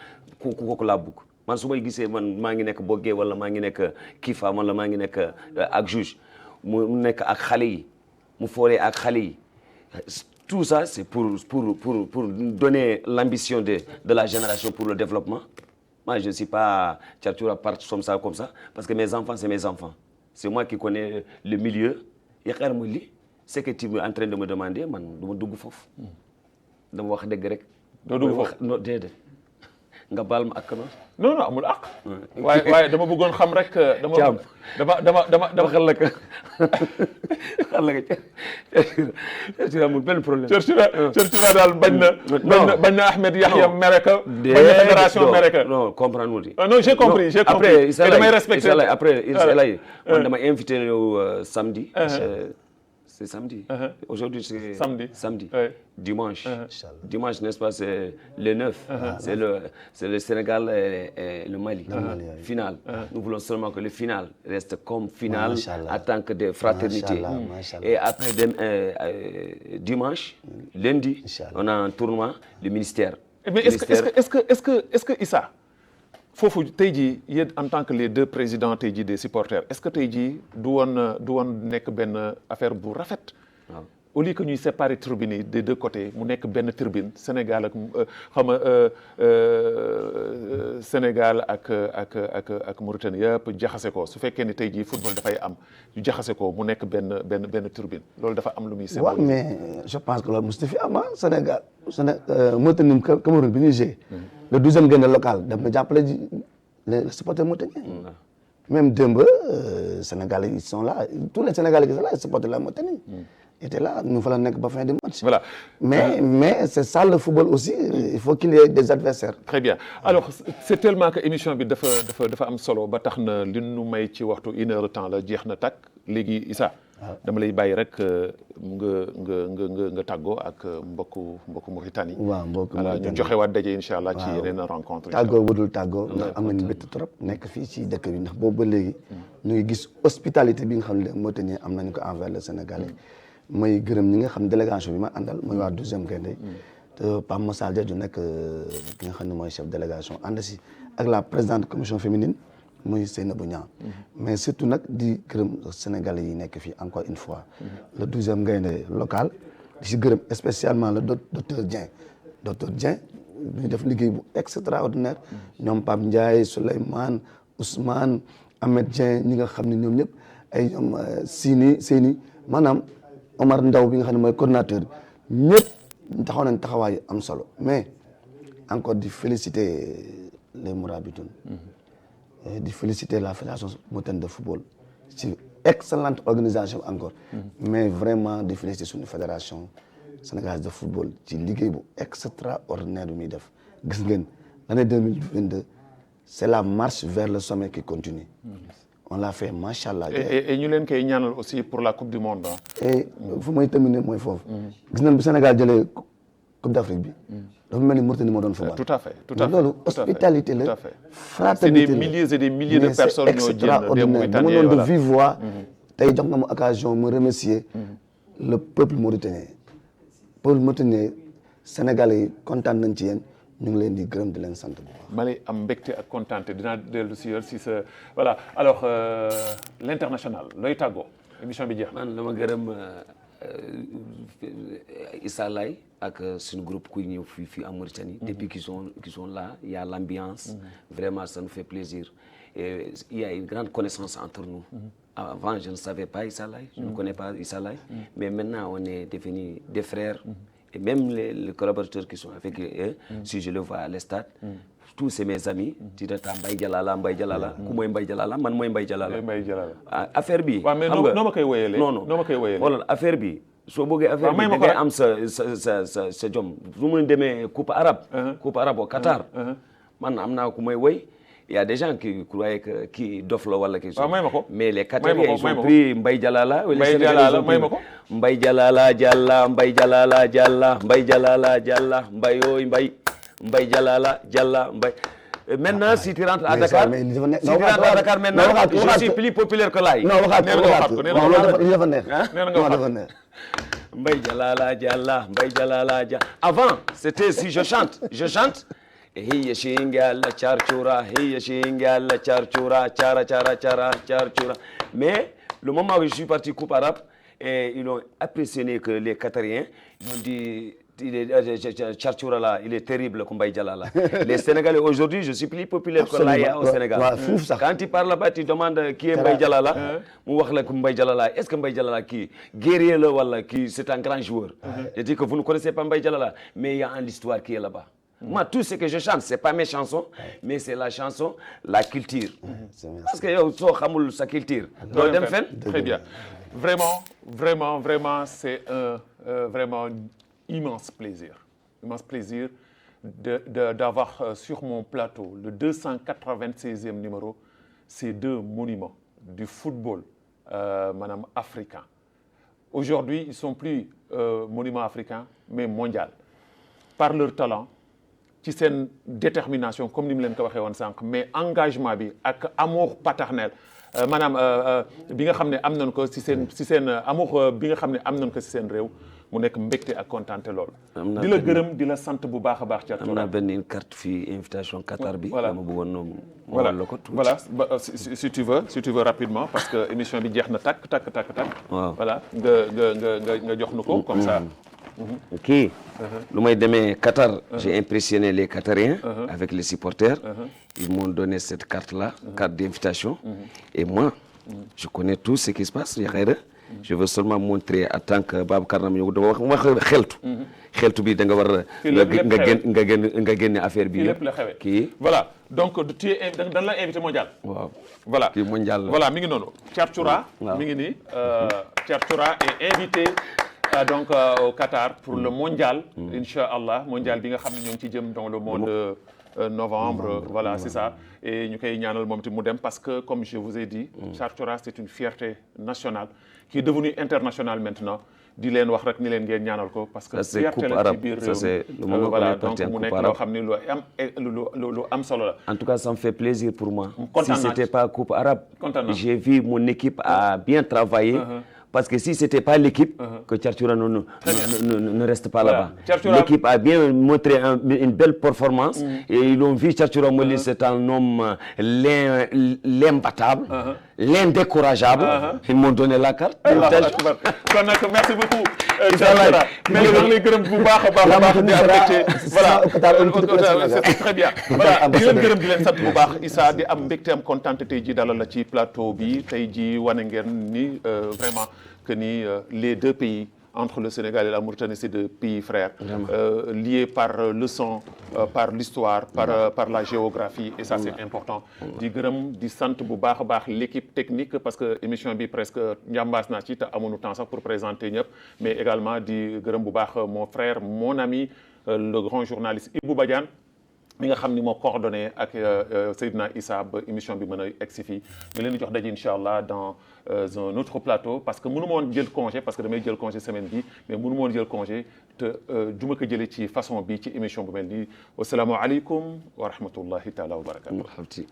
kooku laa bëgg man su may gisee man maa ngi nekk boggee wala maa ngi nekk kiifa wala maa ngi nekk ak juge mu nekk ak xale yi mu fooree ak xale yi tout ça c'est pour donner l'ambition de la génération pour le développement moi je ne suis pas Thiarthoura part comme ça parce que mes enfants c'est mes enfants c'est moi qui connais le milieu yaakaar mu li c'est que tu es en train de me demander man du ma dugg foofu dama wax dëgg rek. doo dugg foofu non déedéet nga baal ma ak non amul ak. waaye dama bëggoon xam rek. dama xel la ka Thiarthoura amul benn problème. Thiarthoura daal bañ na Ahmed Yahya Mereka. bañ na fédération Mereka. non comprendre mu di. non j'ai compris après damay respecté après man dama invité yow samedi. C'est samedi. Aujourd'hui, c'est samedi. Dimanche. Dimanche, n'est-ce pas, c'est le 9. C'est le Sénégal et le Mali. Finale. Nous voulons seulement que le final reste comme finale en tant que de fraternité. Et après, dimanche, lundi, on a un tournoi, le ministère. Mais est-ce que Issa, foofu tey jii yéen en tant que les deux présidents tey jii des supporters est-ce que tey jii du woon nekk benn affaire bu rafet. waaw au lieu que ñuy séparer tribune yi des deux côtés mu nekk benn tribune Sénégal ak Sénégal ak Mauritanie yëpp jaxase ko su fekkee ni tey jii football dafay am jaxase ko mu nekk benn tribune loolu dafa am lu muy symboliser. waaw mais je pense que loolu mos na fi am Sénégal Mauritanie Cameroun bi ñuy joué. le 12e gaynde local dem na jàppale ji les supporters mauritaniens. Même démb Sénégalais ils sont là tous les Sénégalais qui sont là les supporters de la Mauritanie. étaient là ñu fa la nekk ba fin du match. Voilà. Mais c'est ça le football aussi il faut qu'il y ait des adversaires. Très bien alors c'est tellement que émission bi dafa am solo ba tax na li nu may ci waxtu 1 heure de temps la jeex na takk léegi Issa. dama lay bàyyi rek nga tàggoo ak mbokku Mauritanie. waaw mbokku Mauritanie ñu joxe waat daje incha allah ci yeneen rencontre. tàggoo budul tàggoo ndax am nañu mbégte trop nekk fii ci dëkk bi ndax boobu ba léegi. ñu ngi gis hospitalité bi nga xam ne Mauritanie am nañu ko envers le Sénégalais. may gërëm ñi nga xam délégation bi ma àndal mooy waa 12e gaynde te Pape Moussa Diadio nekk ki nga xam ne mooy chef délégation ànd si ak la présidente commission féminine. muy Seynabou Niang mais surtout nag di gërëm Sénégalais yi nekk fii encore une fois le 12e gaynde local di si gërëm spécialement le docteur Dieng ñu def liggéey bu extraordinaire ñoom Pape Ndiaye Souleymane Ousmane Ahmed Dieng ñi nga xam ne ñoom ñëpp ay ñoom Seyni maanaam Omar Ndaw bi nga xam ne mooy coordinateur ñëpp taxaw nañ taxawaay am solo mais encore di féliciter les Mourabitoun di féliciter la fédération mauritanienne de football ci excellente organisation encore mais vraiment di féliciter suñu fédération sénégalaise de football ci liggéey bu extraordinaire bi muy def gis ngeen l'année 2022 c'est la marche vers le sommet qui continue on l'a fait machallah et ñu leen koy ñaanal aussi pour la coupe du monde et fu may terminer mooy foofu gis nañ bu Sénégal jëlee coupe d'Afrique bi dafa mel ni Mauritanie moo doon football. tout à fait loolu hospitalité la fraternité c'est des milliers et des milliers de personnes ñoo jënd extraordinaire dama doon de vive voix tey jox nga ma occasion me remercier le peuple mauritanien Sénégalais yi kontaan nañ ci yéen ñu ngi leen di gërëm di leen sant bu baax. ma lay am mbégte ak kontaante dinaa dellu si yow si sa voilà alors l'international looy tàggoo émission bi jeex na. man dama gërëm Issa Laye ak suñu groupe kuy ñëw fii en Mauritanie. Depuis qu'ils sont là, il y a l'ambiance. Vraiment, ça nous fait plaisir. Et il y a une grande connaissance entre nous. Avant, je ne savais pas Issa Laye, je ne connais pas Issa Laye. Mais maintenant, on est devenus des frères. Et même les collaborateurs qui sont avec eux, si je le vois à l'estade, tous c'est mes amis. Tu dis Mbaye Jalala, Mbaye Jalala. Ku mooy Mbaye Jalala, man mooy Mbaye Jalala. Mbaye Jalala. Affaire bi. waaw mais noo ma koy wéyalee. non noo ma koy wéyalee. Voilà, affaire bi. soo bëggee affaire bi da ngay am sa jom su mu demee coupe arabe au Qatar. man am naa ku may woy. Il y a des gens qui croyaient que kii dof la wala kii. mais les Qatariens ils ont pris Mbaye Jalala. Mbaye Jalala may ma ko. Mbaye Jalala Jalla Mbaye Jalala Jalla Mbaye Jalala Jalla Mbaye ooy Mbaye Mbaye Jalala Jalla Mbaye. Maintenant si tu rentres à Dakar maintenant je suis plus populaire que Laye. non waxaat ko li dafa neex. dafa neex. Mbaye Jalala Jalla Mbaye Jalala Jalla. Avant c'était si je chante hiya shingalla charchura hiya shingalla charchura chara chara chara charchura. Mais le moment où je suis parti coupe arabe et ils ont apprécié que les Qatariens ils ont dit charchura là il est terrible comme Mbaye Jalala. Les Sénégalais aujourd'hui je suis plus populaire que Laye au Sénégal. Quand tu parles là-bas tu demandes qui est Mbaye Jalala mu wax la que Mbaye Jalala est-ce que Mbaye Jalala qui guerrier la wala qui c'est un grand joueur. Je dis que vous ne connaissez pas Mbaye Jalala mais il y a une histoire qui est là-bas. Moi, tout ce que je chante, c'est pas mes chansons, mais c'est la chanson, la culture. Parce que yow soo xamul sa culture. doo dem fenn. Très bien. Vraiment, c'est un vraiment immense plaisir d'avoir sur mon plateau le 296e numéro ces deux monuments du football maanaam africain. Aujourd'hui, ils sont plus monuments africains, mais mondial. Par leur talent. Ci seen détermination comme ni mu leen ko waxee woon sànq mais engagement bi ak amour paternel maanaam bi nga xam ne am nañ ko ci seen amour bi nga xam ne am nañ ko ci seen réew mu nekk mbégte ak kontaante loolu. di la gërëm di la sant bu baax a baax. Thiatou am naa benn carte fii invitation Qatar bi. voilà ma bëggoon noonu. voilà la ko tuuti. voilà si tu veux rapidement parce que émission bi jeex na takk. waaw voilà nga jox nu ko comme ça. Ok. Lu may demee Qatar, j'ai impressionné les Qatariens avec les supporters. Ils m'ont donné cette carte-là, carte d'invitation. Et moi, je connais tout ce qui se passe. Je veux seulement montrer en tant que Babacar Nam ñëw dama wax xeltu bi da nga war nga génne affaire bi lépp la xewe kii voilà donc tu es dañ la invité mondial. waaw voilà kii mondial la. voilà mi ngi noonu. Thiatou mi ngi nii Thiatou est invité. Donc au Qatar pour le mondial, Inch'Allah, mondial bi nga xam ne ñoo ngi ci jëm dans le mois de novembre, voilà, c'est ça. Et ñu koy ñaanal moom mu dem parce que comme je vous ai dit, Thiatou c'est une fierté nationale qui est devenue internationale maintenant. Di leen wax rek ni leen ngeen ñaanal ko parce que fierté la ci biir réew mi voilà donc mu nekk loo xam ni lu am solo la. En tout cas, ça me fait plaisir pour moi. Si c'était pas coupe arabe, j'ai vu mon équipe a bien travaillé. Parce que si c'était pas l'équipe, que Thiatou ne reste pas là-bas. L'équipe a bien montré une belle performance et ils l'ont vu. Thiatou Moli, c'est un homme l'imbattable, l'indécourageable. Ils m'ont donné la carte. Merci beaucoup. Mais je lay gërëm bu baax a baax di am mbégte voilà c'est très bien voilà di leen gërëm di leen sant bu baax Issa di am mbégte am kontaan tey ji dalal la ci plateau bi tey ji wane ngeen ni vraiment que ni les deux pays entre le Sénégal et la Mauritanie c'est deux pays frères liés par le sang par l'histoire par la géographie et ça c'est important di gërëm di sant bu baax a baax l'équipe technique parce que émission bi presque njàmbaas naa ci te amuñu temps sax pour présenter ñëpp mais également di gërëm bu baax mon frère mon ami le grand journaliste Ibou Badiane mi nga xam ni moo coordonné ak Seydina Issa ba émission bi mën a egsi fii ñu leen di jox daje incha allah dans un autre plateau parce que mënu ma woon jël congé parce que damay jël congé semaine bi mais mënu ma woon jël congé te du ma ko jëlee ci façon bi ci émission bu mel nii wasalaamualeykum wa rahmatullahi taala wa barakatuh.